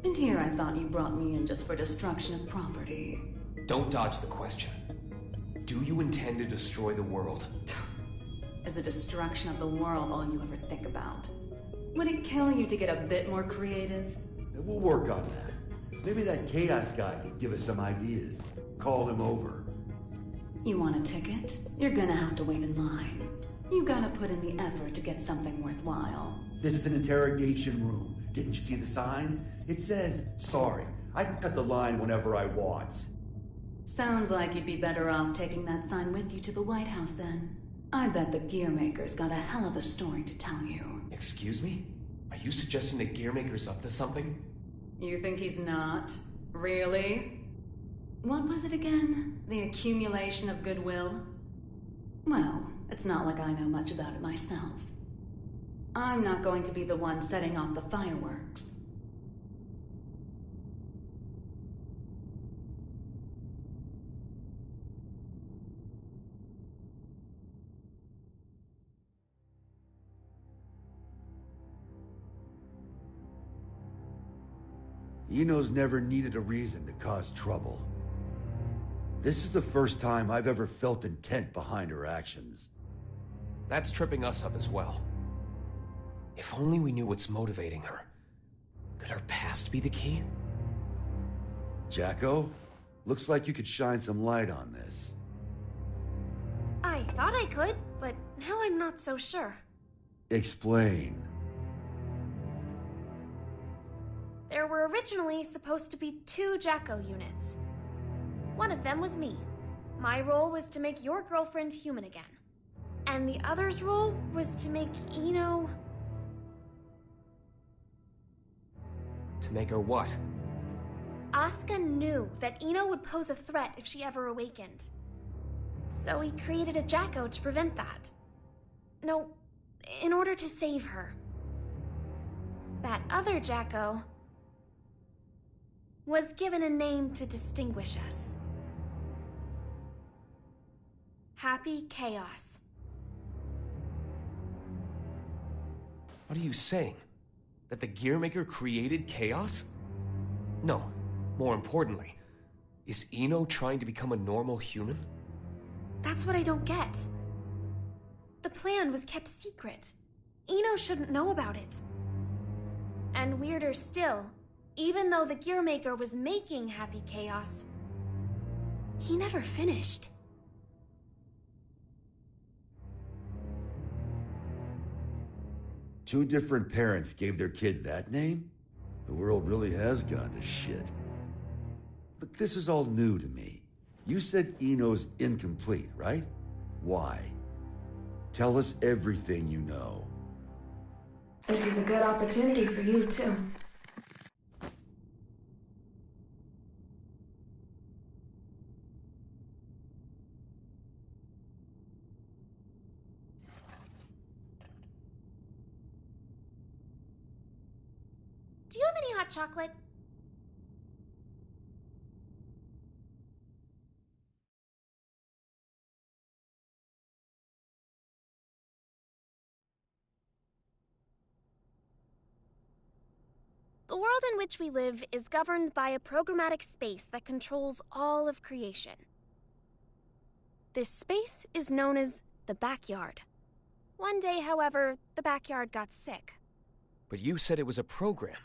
And here I thought you brought me in just for destruction of property. Don't dodge the question. Do you intend to destroy the world? Is the destruction of the world all you ever think about? Would it kill you to get a bit more creative? We'll work on that. Maybe that Chaos guy could give us some ideas. Call him over. You want a ticket? You're gonna have to wait in line. You gotta put in the effort to get something worthwhile. This is an interrogation room. Didn't you see the sign? It says, sorry, I can cut the line whenever I want. Sounds like you'd be better off taking that sign with you to the White House then. I bet the Gearmaker's got a hell of a story to tell you. Excuse me? Are you suggesting the Gearmaker's up to something? You think he's not? Really? What was it again? The accumulation of goodwill? Well, it's not like I know much about it myself. I'm not going to be the one setting off the fireworks. Eno's never needed a reason to cause trouble. This is the first time I've ever felt intent behind her actions. That's tripping us up as well. If only we knew what's motivating her. Could her past be the key? Jacko, looks like you could shine some light on this. I thought I could, but now I'm not so sure. Explain. There were originally supposed to be 2 Jacko units. One of them was me. My role was to make your girlfriend human again. And the other's role was to make Ino... To make her what? Asuka knew that Ino would pose a threat if she ever awakened. So he created a Jacko to prevent that. No, in order to save her. That other Jacko was given a name to distinguish us. Happy Chaos. What are you saying? That the Gearmaker created chaos? No, more importantly, is Ino trying to become a normal human? That's what I don't get. The plan was kept secret. Ino shouldn't know about it. And weirder still, even though the Gearmaker was making Happy Chaos, he never finished. Two different parents gave their kid that name? The world really has gone to shit. But this is all new to me. You said Ino's incomplete, right? Why? Tell us everything you know. This is a good opportunity for you, too. Do you have any hot chocolate? The world in which we live is governed by a programmatic space that controls all of creation. This space is known as the backyard. One day, however, the backyard got sick. But you said it was a program.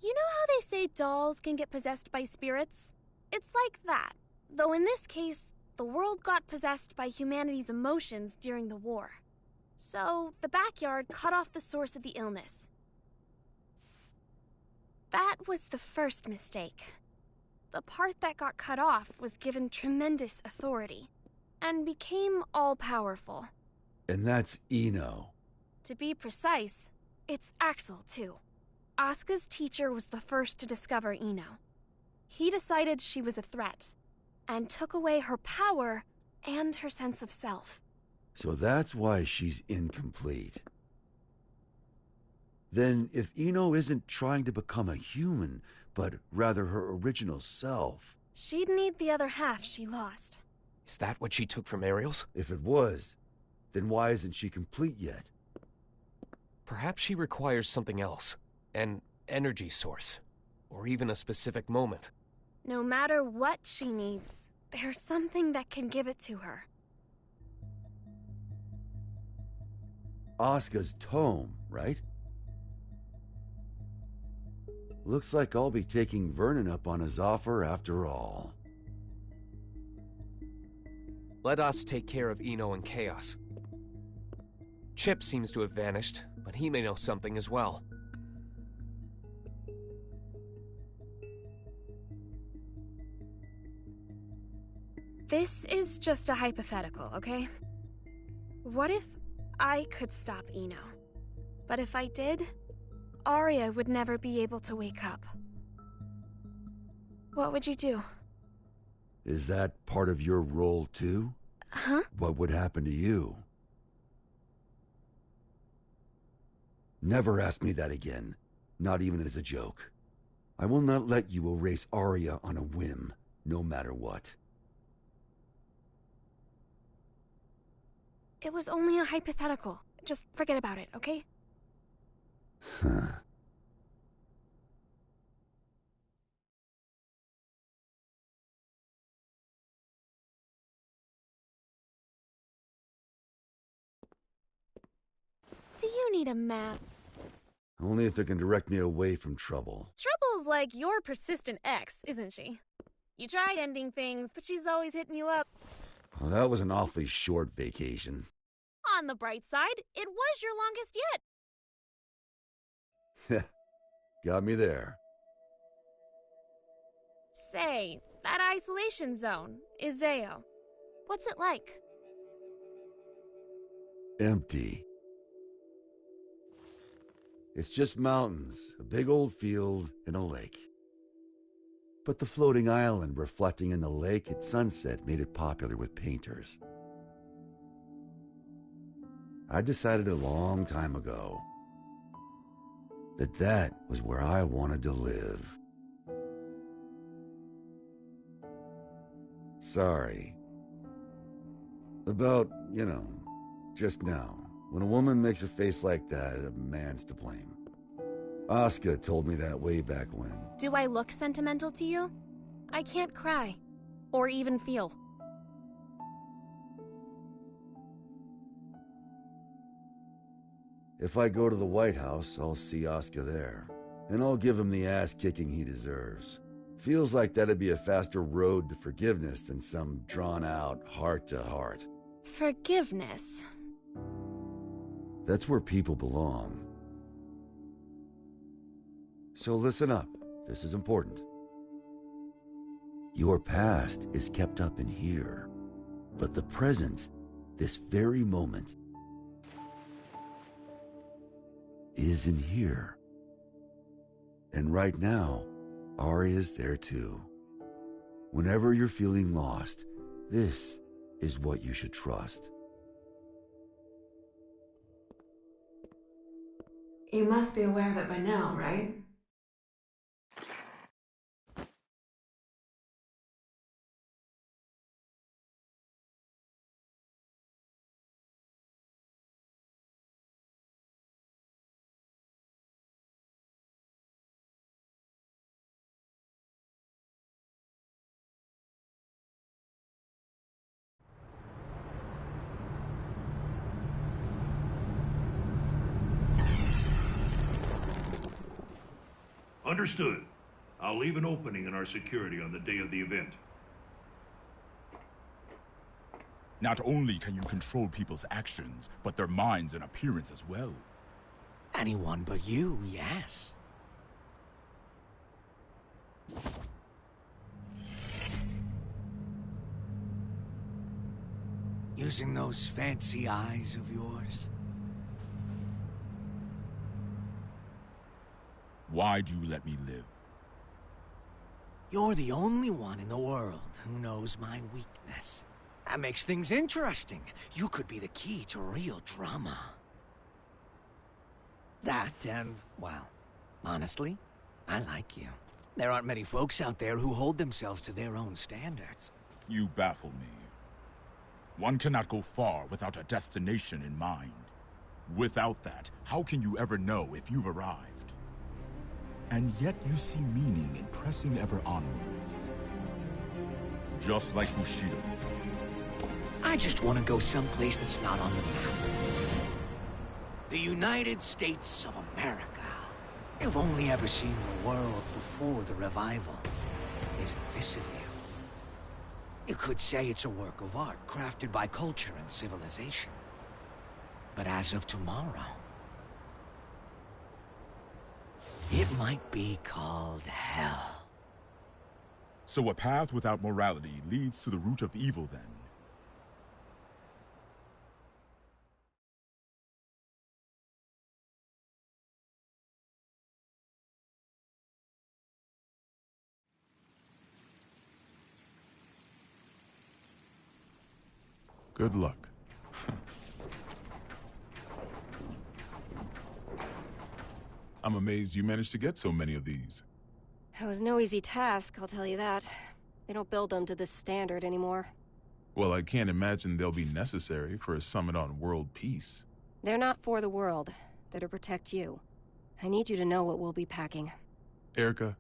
You know how they say dolls can get possessed by spirits? It's like that, though in this case, the world got possessed by humanity's emotions during the war. So, the backyard cut off the source of the illness. That was the first mistake. The part that got cut off was given tremendous authority, and became all-powerful. And that's Ino. To be precise, it's Axel, too. Asuka's teacher was the first to discover Ino. He decided she was a threat, and took away her power and her sense of self. So that's why she's incomplete. Then, if Ino isn't trying to become a human, but rather her original self... She'd need the other half she lost. Is that what she took from Ariel's? If it was, then why isn't she complete yet? Perhaps she requires something else. An energy source. Or even a specific moment. No matter what she needs, there's something that can give it to her. Asuka's tome, right? Looks like I'll be taking Vernon up on his offer after all. Let us take care of Ino and Chaos. Chip seems to have vanished, but he may know something as well. This is just a hypothetical, okay? What if I could stop Ino? But if I did, Arya would never be able to wake up. What would you do? Is that part of your role too? Huh? What would happen to you? Never ask me that again. Not even as a joke. I will not let you erase Arya on a whim, no matter what. It was only a hypothetical. Just forget about it, okay? Huh. Do you need a map? Only if it can direct me away from trouble. Trouble's like your persistent ex, isn't she? You tried ending things, but she's always hitting you up. Well, that was an awfully short vacation. On the bright side, it was your longest yet. Got me there. Say, that isolation zone, Izeo. What's it like? empty. It's just mountains, a big old field, and a lake. But the floating island reflecting in the lake at sunset made it popular with painters. I decided a long time ago that that was where I wanted to live. Sorry. About, just now. When a woman makes a face like that, a man's to blame. Asuka told me that way back when. Do I look sentimental to you? I can't cry. Or even feel. If I go to the White House, I'll see Asuka there. And I'll give him the ass-kicking he deserves. Feels like that'd be a faster road to forgiveness than some drawn-out heart-to-heart. Forgiveness. That's where people belong. So listen up. This is important. Your past is kept up in here. But the present, this very moment, is in here. And right now, Arya's there too. Whenever you're feeling lost, this is what you should trust. You must be aware of it by now, right? Understood. I'll leave an opening in our security on the day of the event. Not only can you control people's actions, but their minds and appearance as well. Anyone but you, yes. Using those fancy eyes of yours? Why do you let me live? You're the only one in the world who knows my weakness. That makes things interesting. You could be the key to real drama. That, and, well, honestly, I like you. There aren't many folks out there who hold themselves to their own standards. You baffle me. One cannot go far without a destination in mind. Without that, how can you ever know if you've arrived? And yet you see meaning in pressing ever onwards. Just like Bushido. I just want to go someplace that's not on the map. The United States of America. You've only ever seen the world before the revival. Isn't this of you? You could say it's a work of art crafted by culture and civilization. But as of tomorrow, it might be called hell. So a path without morality leads to the root of evil, then? Good luck. I'm amazed you managed to get so many of these. It was no easy task, I'll tell you that. They don't build them to this standard anymore. Well, I can't imagine they'll be necessary for a summit on world peace. They're not for the world. They're to protect you. I need you to know what we'll be packing. Erica,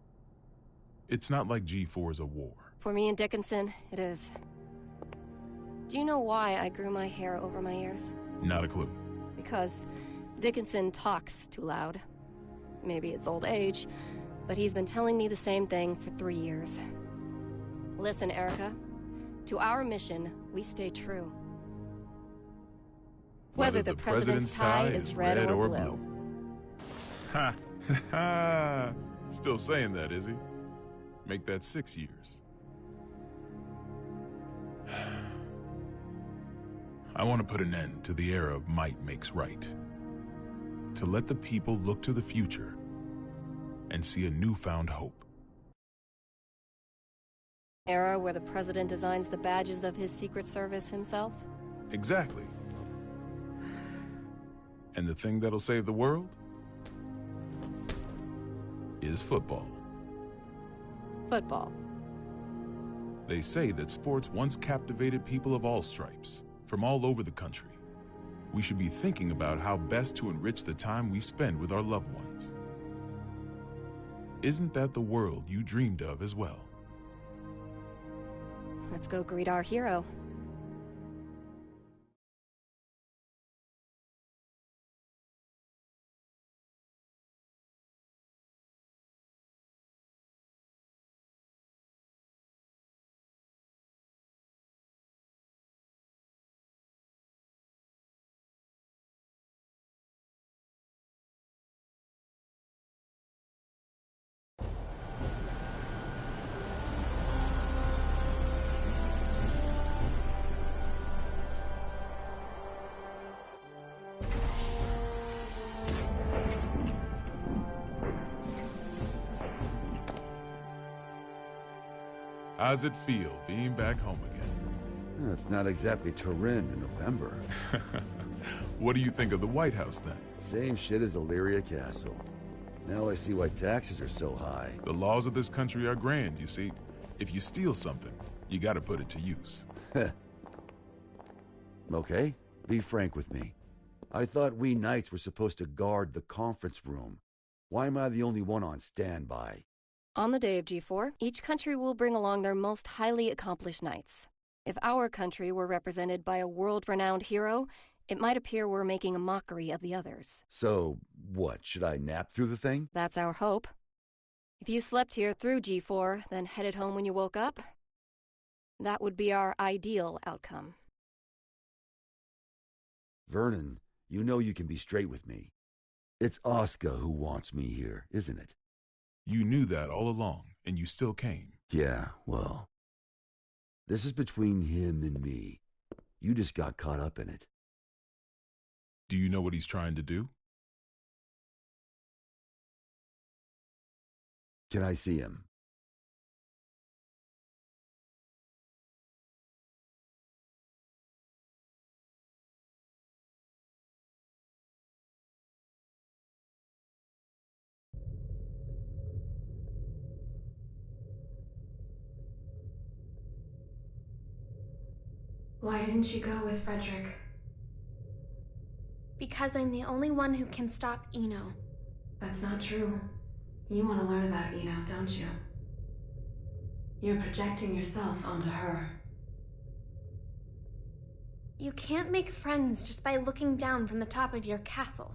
it's not like G4 is a war. For me and Dickinson, it is. Do you know why I grew my hair over my ears? Not a clue. Because Dickinson talks too loud. Maybe it's old age, but he's been telling me the same thing for 3 years. Listen, Erica. To our mission, we stay true. Whether the president's tie is red or blue. Ha! Ha! Still saying that, is he? Make that 6 years. I want to put an end to the era of might makes right. To let the people look to the future and see a newfound hope. Era where the president designs the badges of his Secret Service himself? Exactly. And the thing that'll save the world is football. Football. They say that sports once captivated people of all stripes, from all over the country. We should be thinking about how best to enrich the time we spend with our loved ones. Isn't that the world you dreamed of as well? Let's go greet our hero. How's it feel being back home again? It's not exactly Turin in November. What do you think of the White House then? Same shit as Illyria Castle. Now I see why taxes are so high. The laws of this country are grand, you see. If you steal something, you gotta put it to use. Okay, be frank with me. I thought we knights were supposed to guard the conference room. Why am I the only one on standby? On the day of G4, each country will bring along their most highly accomplished knights. If our country were represented by a world-renowned hero, it might appear we're making a mockery of the others. So, what, should I nap through the thing? That's our hope. If you slept here through G4, then headed home when you woke up, that would be our ideal outcome. Vernon, you know you can be straight with me. It's Asuka who wants me here, isn't it? You knew that all along, and you still came. Yeah, well, this is between him and me. You just got caught up in it. Do you know what he's trying to do? Can I see him? Why didn't you go with Frederick? Because I'm the only one who can stop Eno. That's not true. You want to learn about Eno, don't you? You're projecting yourself onto her. You can't make friends just by looking down from the top of your castle.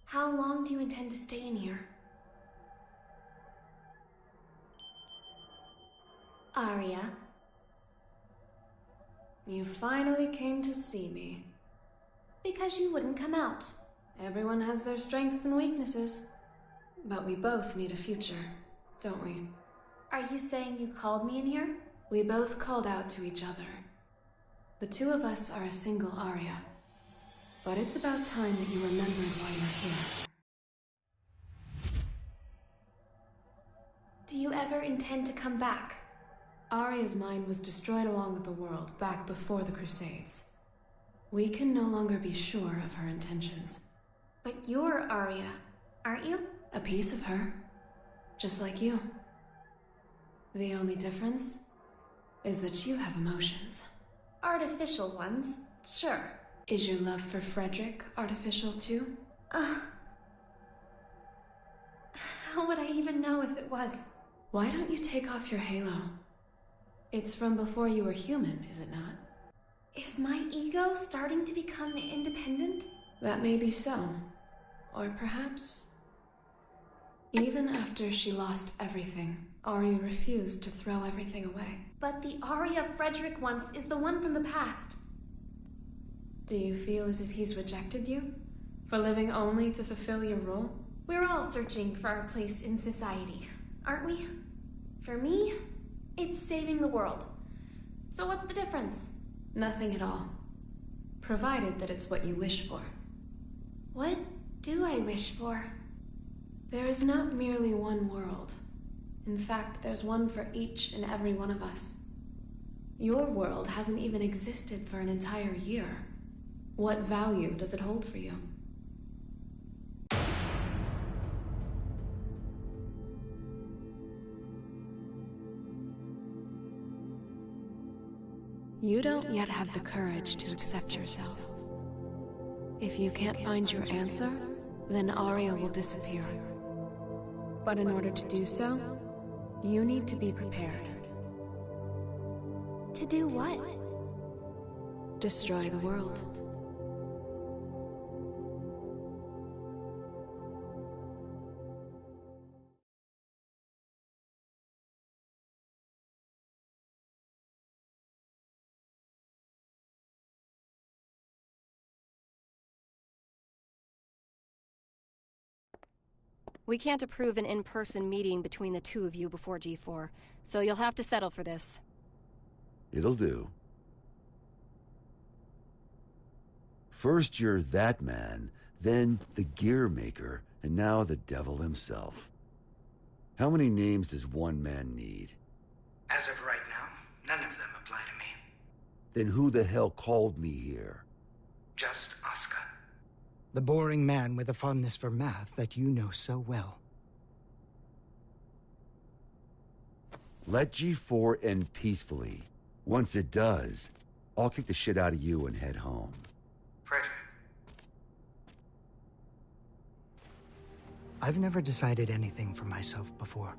How long do you intend to stay in here? Arya. You finally came to see me. Because you wouldn't come out. Everyone has their strengths and weaknesses. But we both need a future, don't we? Are you saying you called me in here? We both called out to each other. The two of us are a single Arya. But it's about time that you remembered why you're here. Do you ever intend to come back? Arya's mind was destroyed along with the world back before the Crusades. We can no longer be sure of her intentions. But you're Arya, aren't you? A piece of her. Just like you. The only difference is that you have emotions. Artificial ones, sure. Is your love for Frederick artificial too? How would I even know if it was? Why don't you take off your halo? It's from before you were human, is it not? Is my ego starting to become independent? That may be so. Or perhaps... Even after she lost everything, Arya refused to throw everything away. But the Arya Frederick once is the one from the past. Do you feel as if he's rejected you? For living only to fulfill your role? We're all searching for our place in society, aren't we? For me, It's saving the world. So what's the difference? Nothing at all. Provided that it's what you wish for. What do I wish for? There is not merely one world. In fact, there's one for each and every one of us. Your world hasn't even existed for an entire year. What value does it hold for you? You don't yet have the courage to accept yourself. If you can't find your answer, then Arya will disappear. But in order to do so, you need to be prepared. To do what? Destroy the world. We can't approve an in-person meeting between the two of you before G4, so you'll have to settle for this. It'll do. First you're that man, then the gear maker, and now the devil himself. How many names does one man need? As of right now, none of them apply to me. Then who the hell called me here? Just Asuka. The boring man with a fondness for math that you know so well. Let G4 end peacefully. Once it does, I'll kick the shit out of you and head home. Frederick. I've never decided anything for myself before.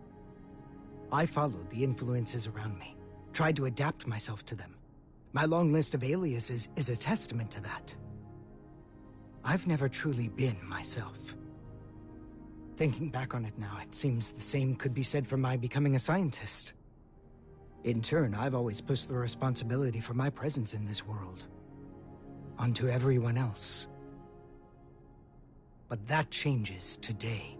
I followed the influences around me, tried to adapt myself to them. My long list of aliases is a testament to that. I've never truly been myself. Thinking back on it now, it seems the same could be said for my becoming a scientist. In turn, I've always pushed the responsibility for my presence in this world onto everyone else. But that changes today.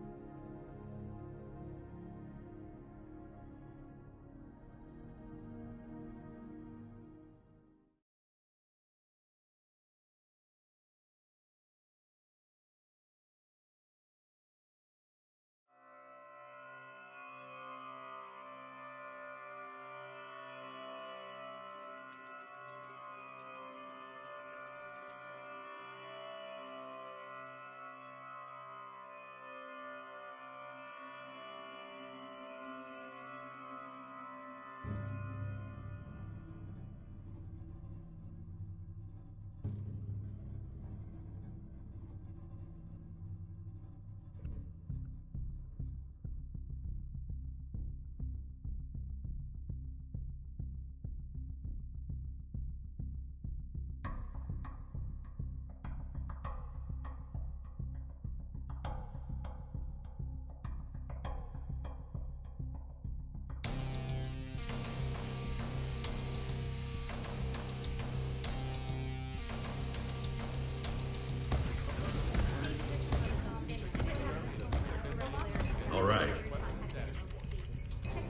All right.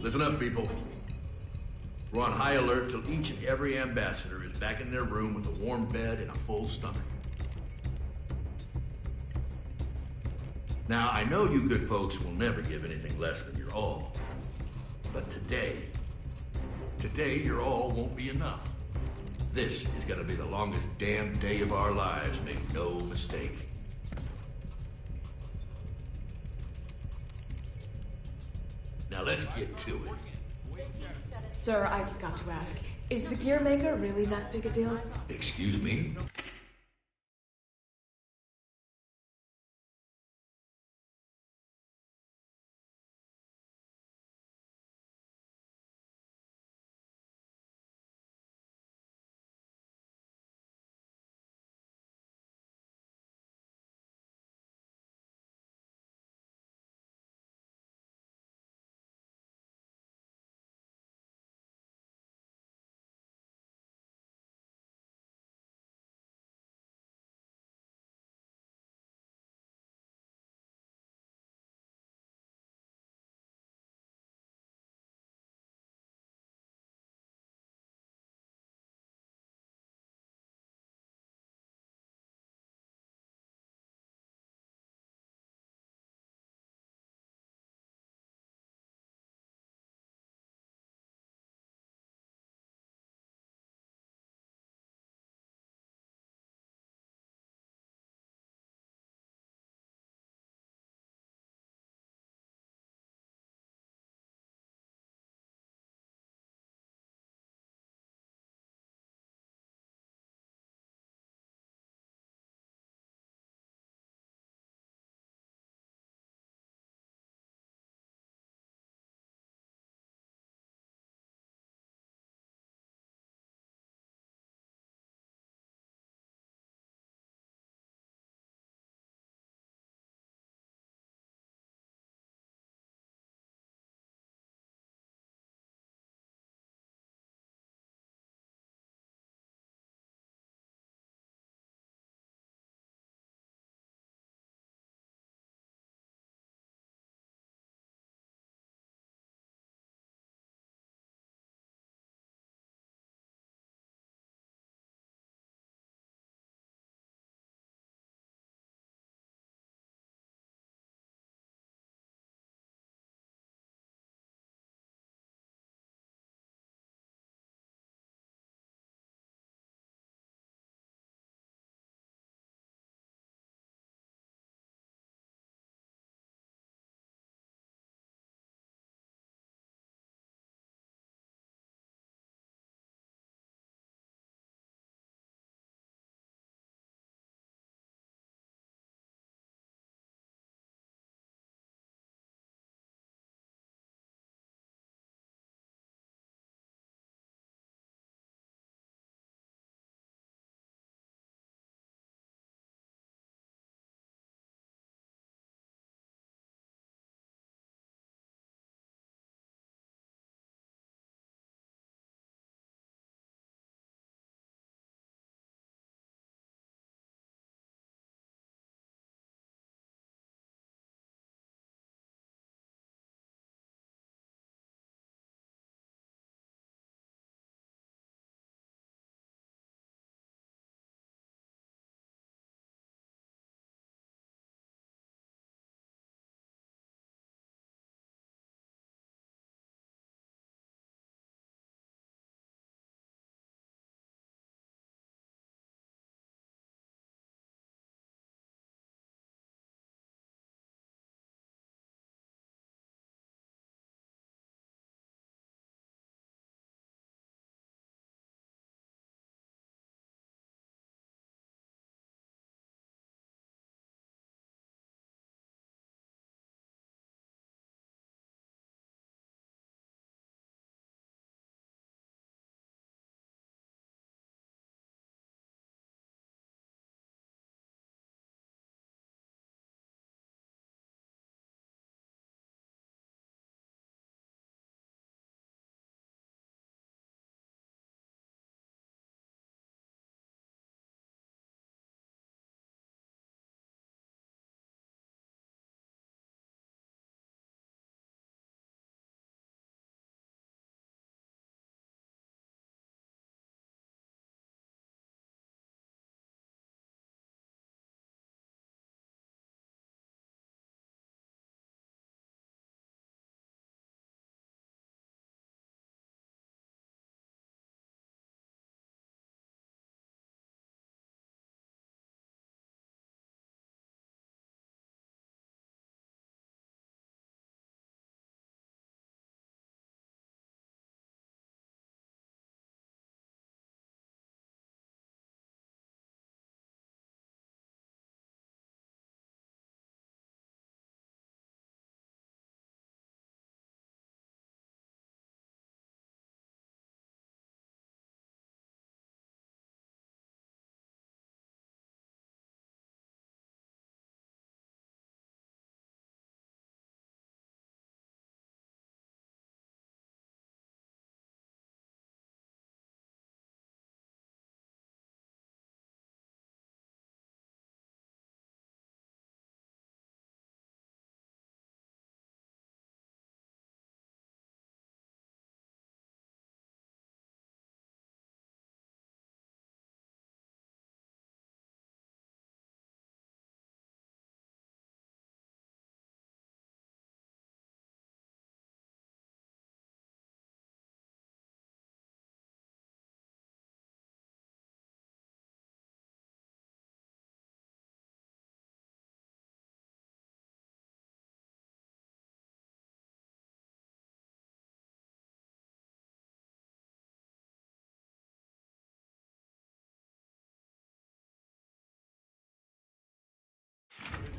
Listen up, people. We're on high alert till each and every ambassador is back in their room with a warm bed and a full stomach. Now, I know you good folks will never give anything less than your all. But today your all won't be enough. This is gonna be the longest damn day of our lives, make no mistake. Now let's get to it. Sir, I've got to ask, is the gear maker really that big a deal? Excuse me?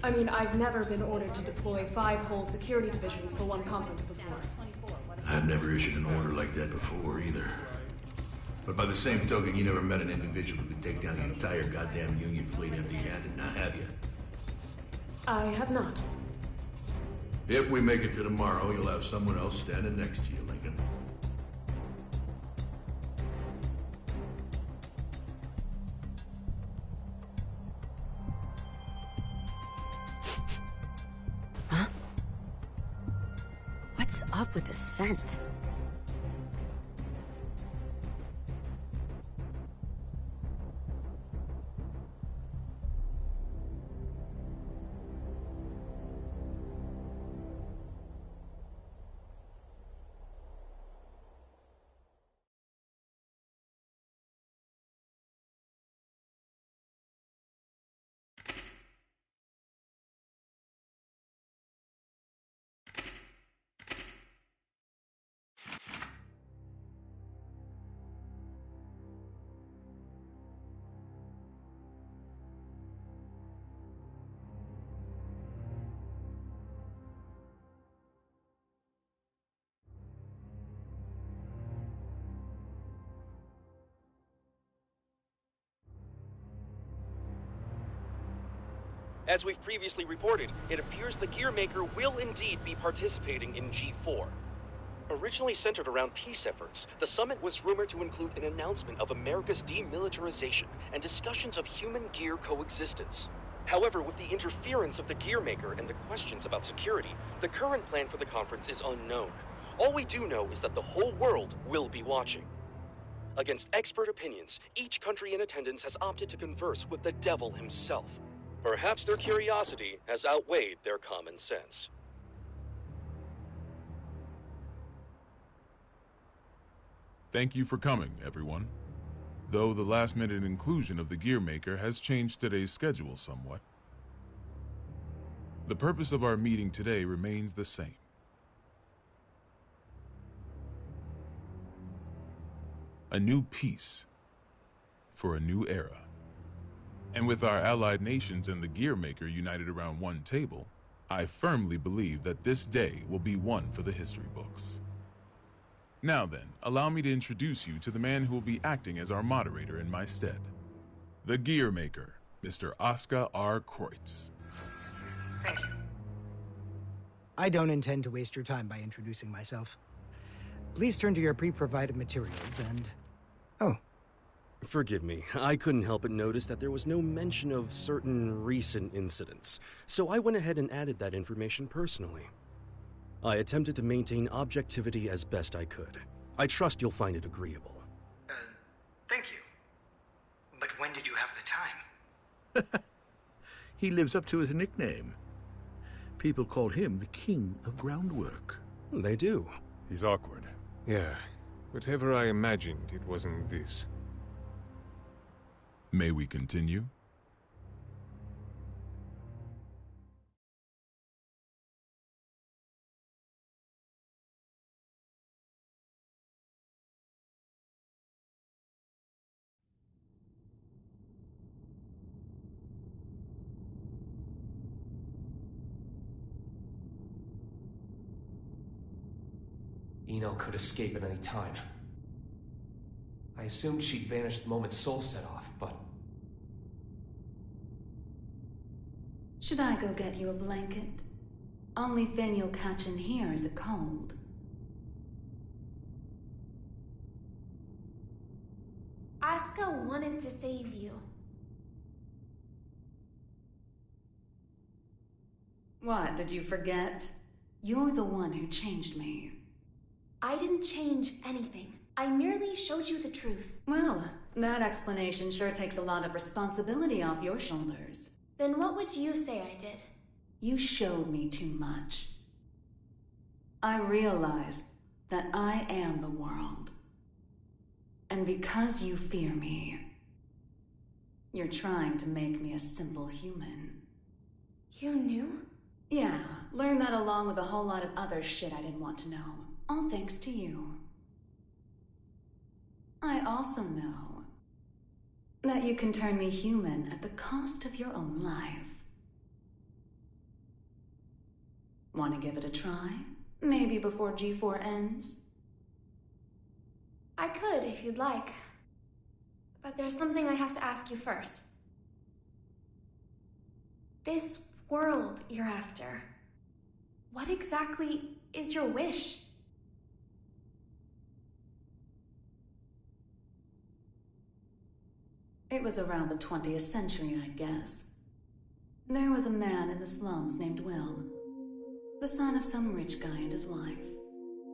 I mean, I've never been ordered to deploy 5 whole security divisions for one conference before. I've never issued an order like that before, either. But by the same token, you never met an individual who could take down the entire goddamn Union fleet empty-handed, now have you? I have not. If we make it to tomorrow, you'll have someone else standing next to you, Lincoln. Huh? What's up with the scent? As we've previously reported, it appears the Gearmaker will indeed be participating in G4. Originally centered around peace efforts, the summit was rumored to include an announcement of America's demilitarization and discussions of human-gear coexistence. However, with the interference of the Gearmaker and the questions about security, the current plan for the conference is unknown. All we do know is that the whole world will be watching. Against expert opinions, each country in attendance has opted to converse with the devil himself. Perhaps their curiosity has outweighed their common sense. Thank you for coming, everyone. Though the last-minute inclusion of the Gearmaker has changed today's schedule somewhat. The purpose of our meeting today remains the same. A new peace for a new era. And with our allied nations and the Gearmaker united around one table, I firmly believe that this day will be one for the history books. Now then, allow me to introduce you to the man who will be acting as our moderator in my stead. The Gearmaker, Mr. Oscar R. Kreutz. Thank you. I don't intend to waste your time by introducing myself. Please turn to your pre-provided materials and... Oh. Forgive me, I couldn't help but notice that there was no mention of certain recent incidents, so I went ahead and added that information personally. I attempted to maintain objectivity as best I could. I trust you'll find it agreeable. Thank you. But when did you have the time? He lives up to his nickname. People call him the King of Groundwork. They do. He's awkward. Yeah, whatever I imagined, it wasn't this. May we continue? Eno could escape at any time. I assumed she'd vanished the moment Soul set off, but... Should I go get you a blanket? Only thing you'll catch in here is a cold. Asuka wanted to save you. What, did you forget? You're the one who changed me. I didn't change anything. I merely showed you the truth. Well, that explanation sure takes a lot of responsibility off your shoulders. Then what would you say I did? You showed me too much. I realized that I am the world. And because you fear me, you're trying to make me a simple human. You knew? Yeah, learned that along with a whole lot of other shit I didn't want to know. All thanks to you. I also know that you can turn me human at the cost of your own life. Want to give it a try? Maybe before G4 ends? I could, if you'd like. But there's something I have to ask you first. This world you're after, what exactly is your wish? It was around the 20th century, I guess. There was a man in the slums named Will, the son of some rich guy and his wife.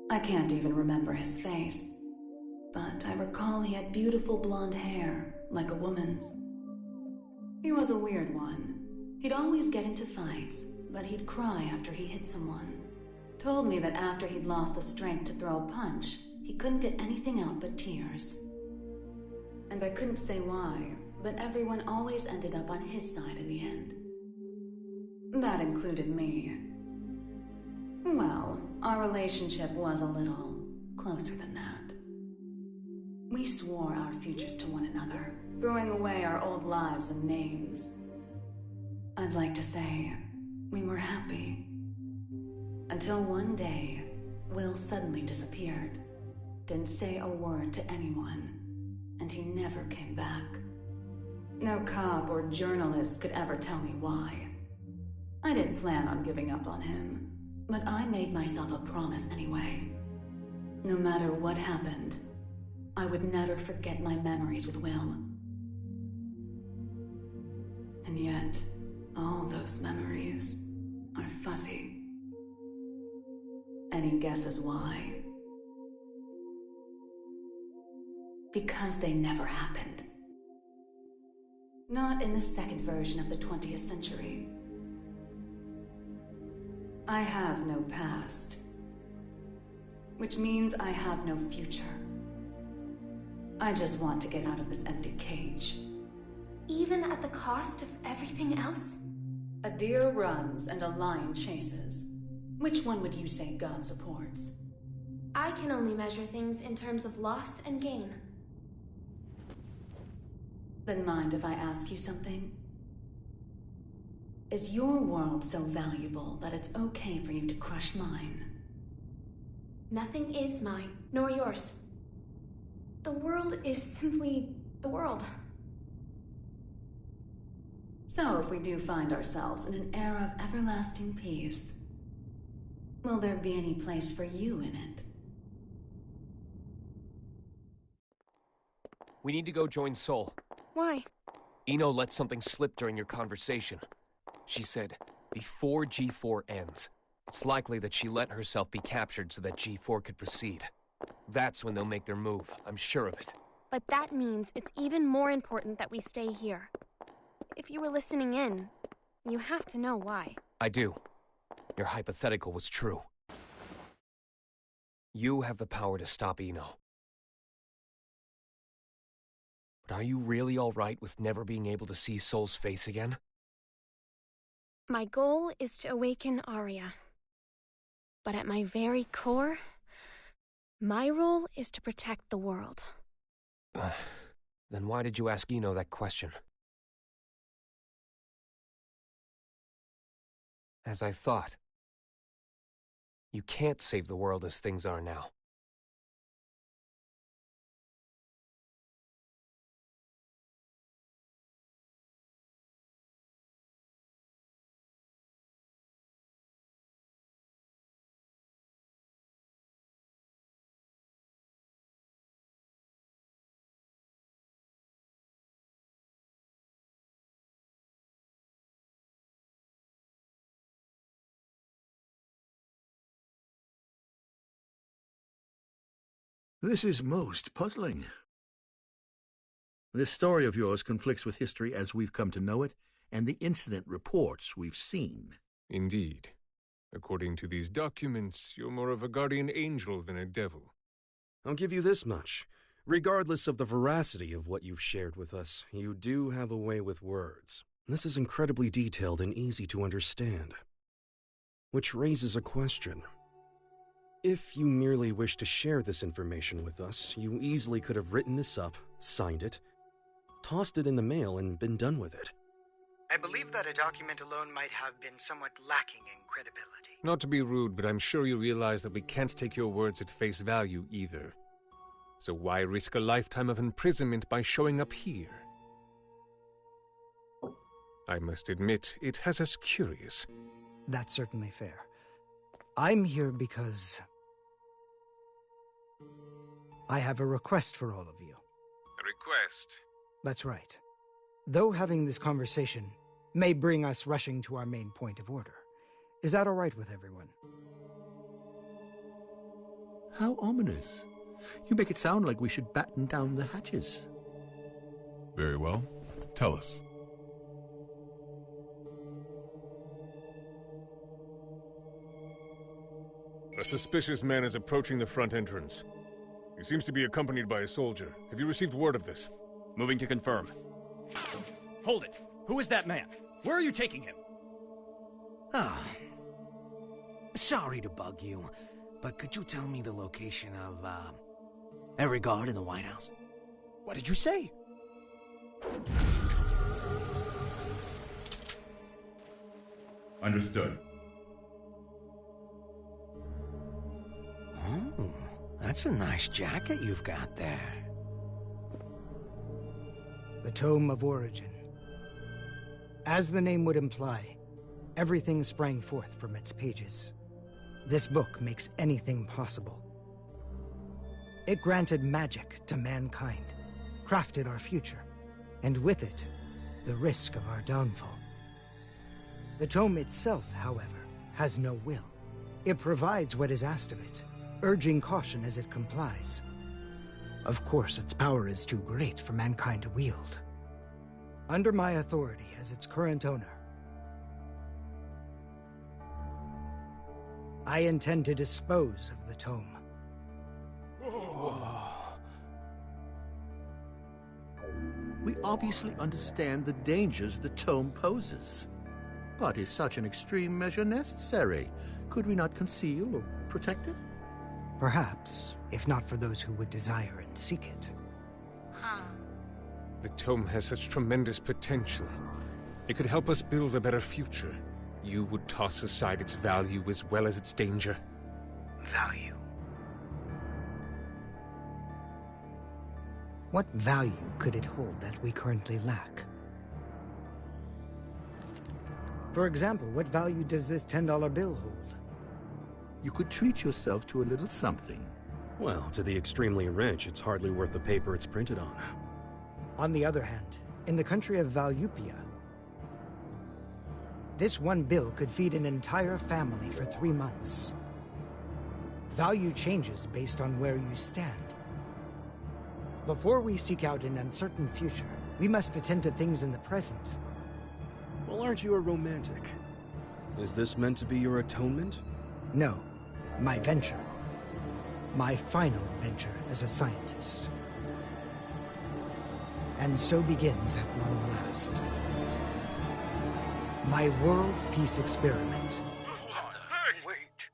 I can't even remember his face, but I recall he had beautiful blonde hair, like a woman's. He was a weird one. He'd always get into fights, but he'd cry after he hit someone. Told me that after he'd lost the strength to throw a punch, he couldn't get anything out but tears. And I couldn't say why, but everyone always ended up on his side in the end. That included me. Well, our relationship was a little closer than that. We swore our futures to one another, throwing away our old lives and names. I'd like to say we were happy. Until one day, Will suddenly disappeared. Didn't say a word to anyone, and he never came back. No cop or journalist could ever tell me why. I didn't plan on giving up on him, but I made myself a promise anyway. No matter what happened, I would never forget my memories with Will. And yet, all those memories are fuzzy. Any guesses why? Because they never happened. Not in the second version of the 20th century. I have no past, which means I have no future. I just want to get out of this empty cage. Even at the cost of everything else? A deer runs and a lion chases. Which one would you say God supports? I can only measure things in terms of loss and gain. Then mind if I ask you something? Is your world so valuable that it's okay for you to crush mine? Nothing is mine, nor yours. The world is simply the world. So if we do find ourselves in an era of everlasting peace, will there be any place for you in it? We need to go join Sol. Why? Eno let something slip during your conversation. She said, before G4 ends. It's likely that she let herself be captured so that G4 could proceed. That's when they'll make their move, I'm sure of it. But that means it's even more important that we stay here. If you were listening in, you have to know why. I do. Your hypothetical was true. You have the power to stop Eno. But are you really all right with never being able to see Sol's face again? My goal is to awaken Arya. But at my very core, my role is to protect the world. Then why did you ask Eno that question? As I thought, you can't save the world as things are now. This is most puzzling. This story of yours conflicts with history as we've come to know it, and the incident reports we've seen. Indeed. According to these documents, you're more of a guardian angel than a devil. I'll give you this much. Regardless of the veracity of what you've shared with us, you do have a way with words. This is incredibly detailed and easy to understand. Which raises a question. If you merely wish to share this information with us, you easily could have written this up, signed it, tossed it in the mail, and been done with it. I believe that a document alone might have been somewhat lacking in credibility. Not to be rude, but I'm sure you realize that we can't take your words at face value either. So why risk a lifetime of imprisonment by showing up here? I must admit, it has us curious. That's certainly fair. I'm here because I have a request for all of you. A request? That's right. Though having this conversation may bring us rushing to our main point of order, is that all right with everyone? How ominous. You make it sound like we should batten down the hatches. Very well. Tell us. A suspicious man is approaching the front entrance. He seems to be accompanied by a soldier. Have you received word of this? Moving to confirm. Hold it! Who is that man? Where are you taking him? Sorry to bug you, but could you tell me the location of, every guard in the White House? What did you say? Understood. Oh, that's a nice jacket you've got there. The Tome of Origin. As the name would imply, everything sprang forth from its pages. This book makes anything possible. It granted magic to mankind, crafted our future, and with it, the risk of our downfall. The tome itself, however, has no will. It provides what is asked of it, urging caution as it complies. Of course, its power is too great for mankind to wield. Under my authority as its current owner, I intend to dispose of the tome. We obviously understand the dangers the tome poses. But is such an extreme measure necessary? Could we not conceal or protect it? Perhaps, if not for those who would desire and seek it. The tome has such tremendous potential. It could help us build a better future. You would toss aside its value as well as its danger. Value. What value could it hold that we currently lack? For example, what value does this $10 bill hold? You could treat yourself to a little something. Well, to the extremely rich, it's hardly worth the paper it's printed on. On the other hand, in the country of Valyupia, this one bill could feed an entire family for 3 months. Value changes based on where you stand. Before we seek out an uncertain future, we must attend to things in the present. Well, aren't you a romantic? Is this meant to be your atonement? No, my venture. My final venture as a scientist. And so begins at long last my world peace experiment. Wait.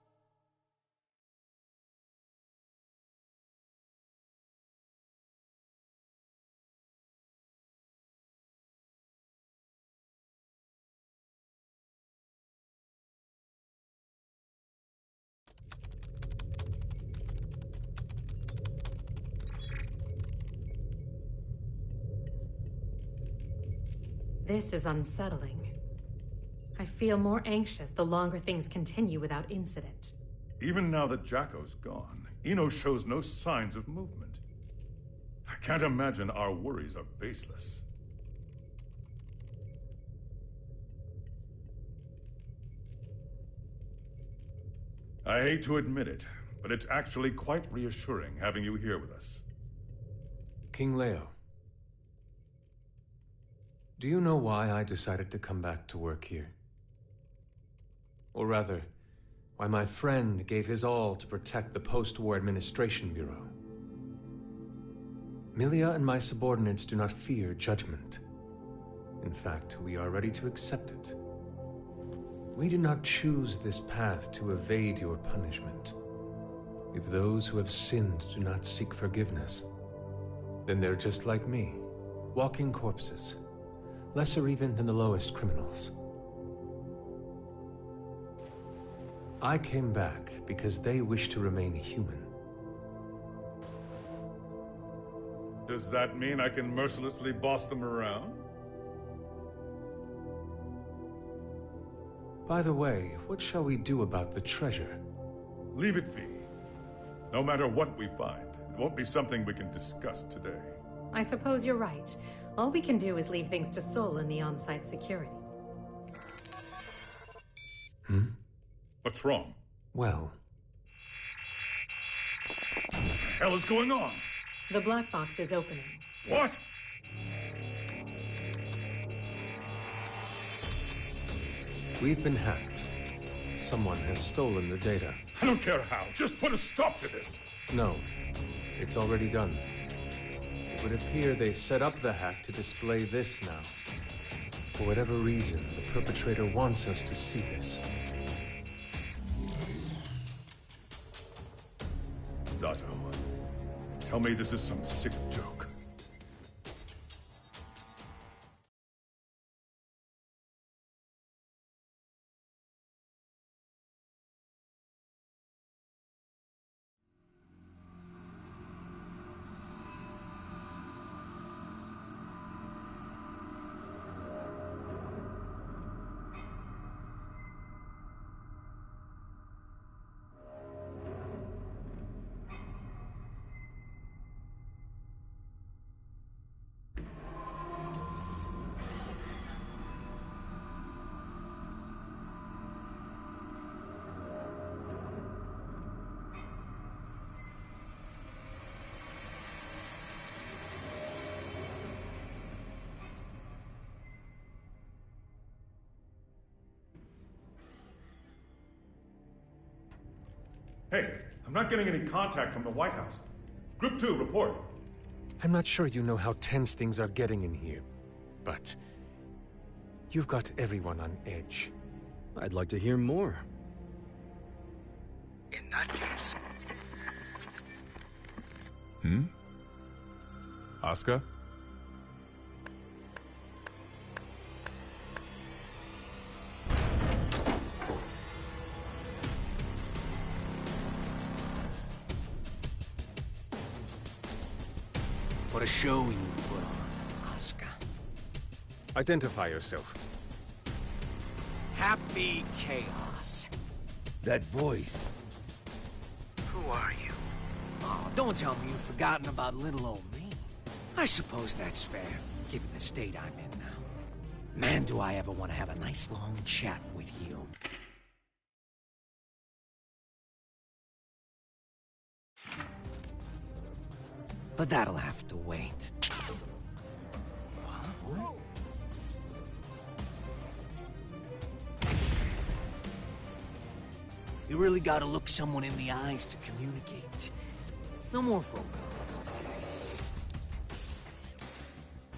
This is unsettling. I feel more anxious the longer things continue without incident. Even now that Jacko's gone, Eno shows no signs of movement. I can't imagine our worries are baseless. I hate to admit it, but it's actually quite reassuring having you here with us. King Leo, do you know why I decided to come back to work here? Or rather, why my friend gave his all to protect the Post-War Administration Bureau? Milia and my subordinates do not fear judgment. In fact, we are ready to accept it. We did not choose this path to evade your punishment. If those who have sinned do not seek forgiveness, then they're just like me, walking corpses, lesser even than the lowest criminals. I came back because they wish to remain human. Does that mean I can mercilessly boss them around? By the way, what shall we do about the treasure? Leave it be. No matter what we find, it won't be something we can discuss today. I suppose you're right. All we can do is leave things to Sol and the on-site security. What's wrong? Well... What the hell is going on? The black box is opening. What? We've been hacked. Someone has stolen the data. I don't care how. Just put a stop to this. No. It's already done. It would appear they set up the hack to display this now. For whatever reason, the perpetrator wants us to see this. Zato, tell me this is some sick joke. Hey, I'm not getting any contact from the White House. Group 2, report. I'm not sure you know how tense things are getting in here, but you've got everyone on edge. I'd like to hear more. In that case... Asuka? What a show you've put on, Asuka. Identify yourself. Happy Chaos. That voice. Who are you? Oh, don't tell me you've forgotten about little old me. I suppose that's fair, given the state I'm in now. Man, do I ever want to have a nice long chat with you. But that'll have to wait. You really gotta look someone in the eyes to communicate. No more phone calls today.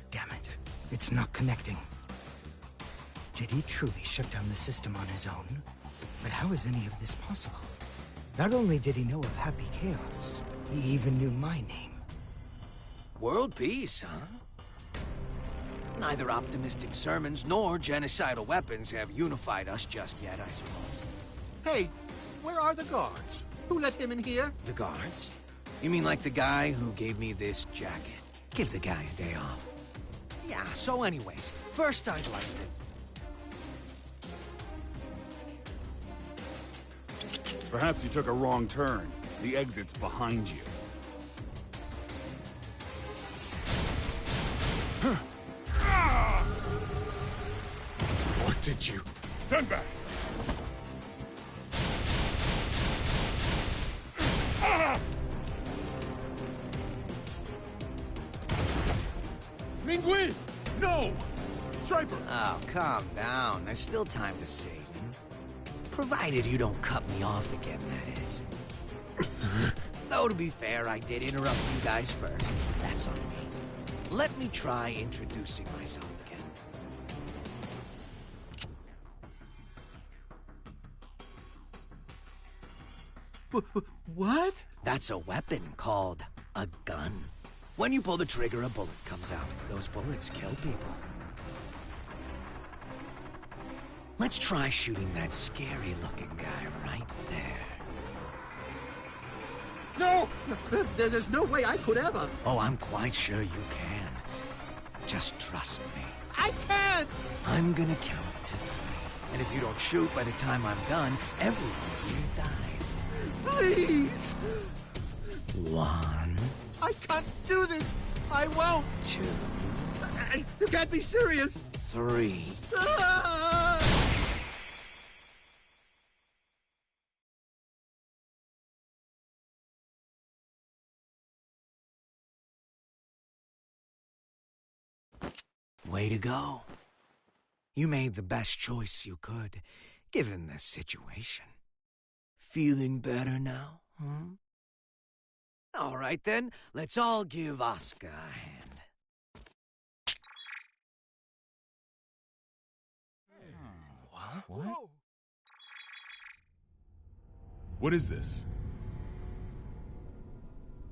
Damn it. It's not connecting. Did he truly shut down the system on his own? But how is any of this possible? Not only did he know of Happy Chaos, he even knew my name. World peace, huh? Neither optimistic sermons nor genocidal weapons have unified us just yet, I suppose. Hey, where are the guards? Who let him in here? The guards? You mean like the guy who gave me this jacket? Give the guy a day off. Yeah, so anyways, first I'd like to... Perhaps you took a wrong turn. The exit's behind you. What did you... Stand back! Mingui! No! Striper! Oh, calm down. There's still time to save him. Provided you don't cut me off again, that is. Though, to be fair, I did interrupt you guys first. That's on me. Let me try introducing myself again. What? That's a weapon called a gun. When you pull the trigger, a bullet comes out. Those bullets kill people. Let's try shooting that scary-looking guy right there. No! There's no way I could ever. Oh, I'm quite sure you can. Just trust me. I can't! I'm gonna count to 3. And if you don't shoot by the time I'm done, everyone here dies. Please! 1. I can't do this! I won't! 2. You can't be serious! 3. Ah! Way to go. You made the best choice you could, given the situation. Feeling better now, huh? All right then, let's all give Oscar a hand. What? What is this?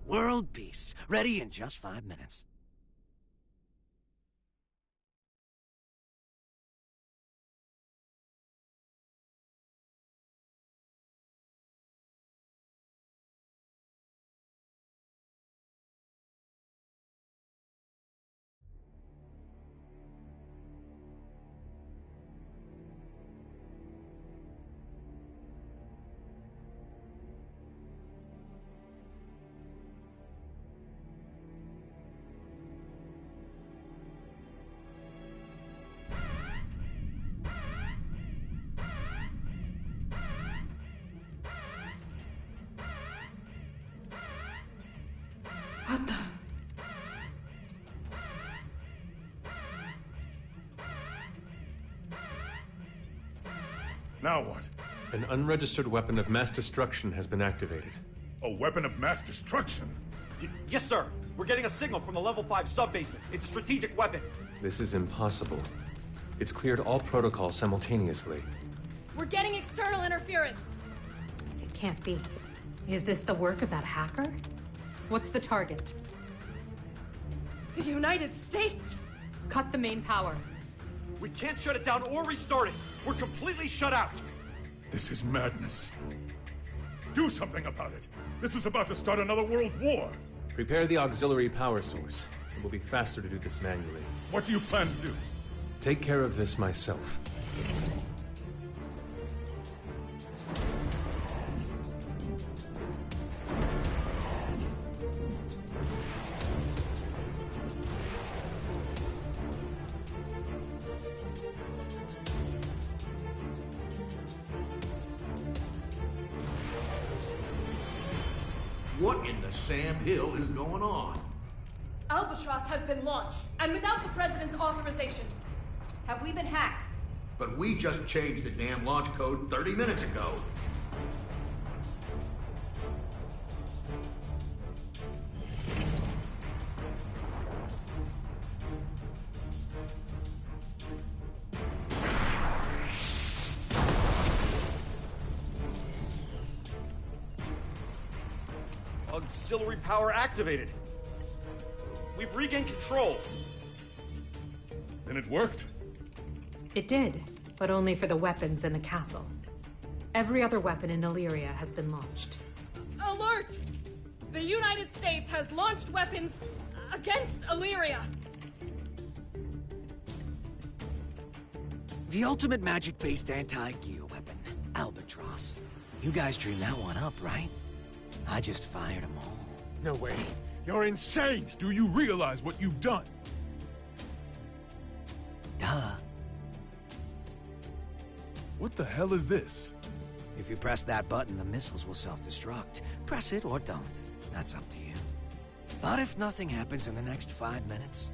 World peace, ready in just 5 minutes. What the? Now what? An unregistered weapon of mass destruction has been activated. A weapon of mass destruction? Yes, sir. We're getting a signal from the level 5 sub-basement. It's a strategic weapon. This is impossible. It's cleared all protocols simultaneously. We're getting external interference. It can't be. Is this the work of that hacker? What's the target? The United States? Cut the main power. We can't shut it down or restart it. We're completely shut out. This is madness. Do something about it. This is about to start another world war. Prepare the auxiliary power source. It will be faster to do this manually. What do you plan to do? Take care of this myself. What in the Sam Hill is going on? Albatross has been launched, and without the President's authorization. Have we been hacked? But we just changed the damn launch code 30 minutes ago. Auxiliary power activated. We've regained control. Then it worked? It did, but only for the weapons in the castle. Every other weapon in Illyria has been launched. Alert! The United States has launched weapons against Illyria. The ultimate magic-based anti-gear weapon, Albatross. You guys dreamed that one up, right? I just fired them all. No way. You're insane! Do you realize what you've done? Duh. What the hell is this? If you press that button, the missiles will self-destruct. Press it or don't. That's up to you. But if nothing happens in the next 5 minutes,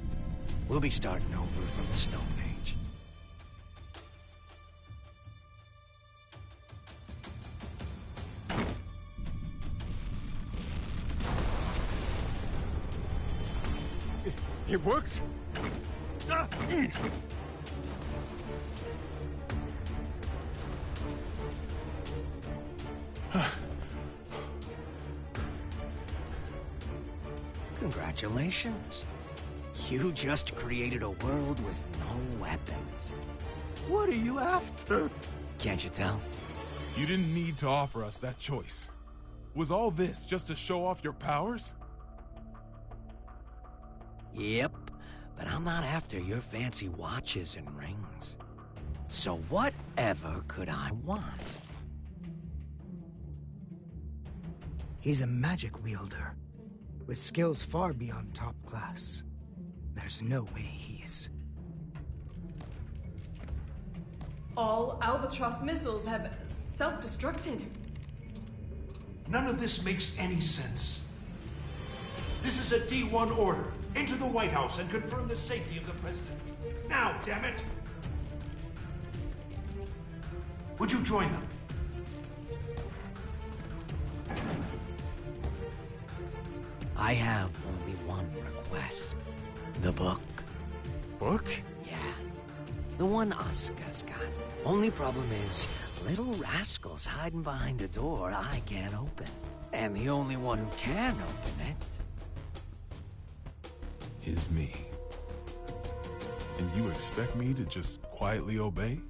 we'll be starting over from the Stone Age. It worked? Congratulations. You just created a world with no weapons. What are you after? Can't you tell? You didn't need to offer us that choice. Was all this just to show off your powers? Yep, but I'm not after your fancy watches and rings. So whatever could I want? He's a magic wielder, with skills far beyond top class. There's no way he's... All Albatross missiles have self-destructed. None of this makes any sense. This is a D1 order. Enter the White House and confirm the safety of the president. Now, damn it! Would you join them? I have only one request. The book. Book? Yeah. The one Asuka's got. Only problem is, little rascal's hiding behind a door I can't open. And the only one who can open it... is me. And you expect me to just quietly obey?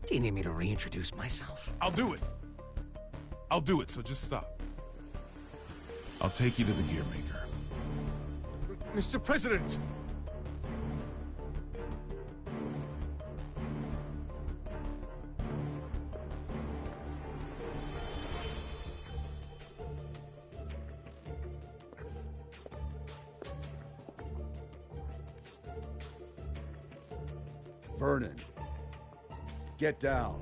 Do you need me to reintroduce myself? I'll do it. I'll do it, so just stop. I'll take you to the Gear Maker. Mr. President! Vernon, get down.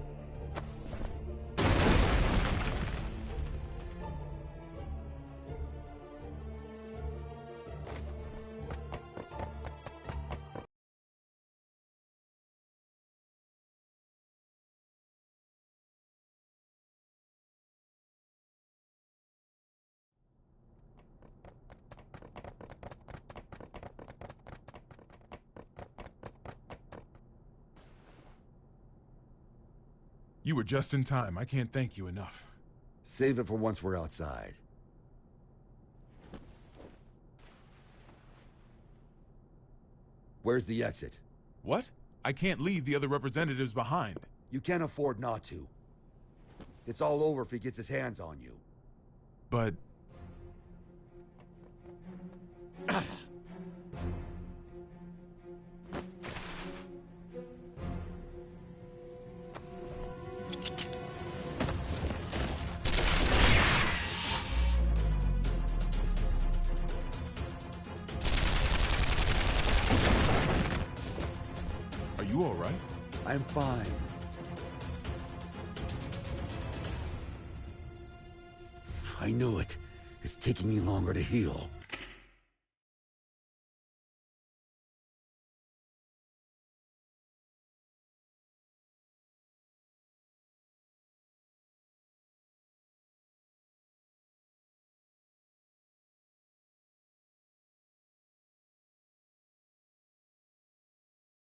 You were just in time. I can't thank you enough. Save it for once we're outside. Where's the exit? What? I can't leave the other representatives behind. You can't afford not to. It's all over if he gets his hands on you. But... Are you all right? I'm fine. I knew it. It's taking me longer to heal.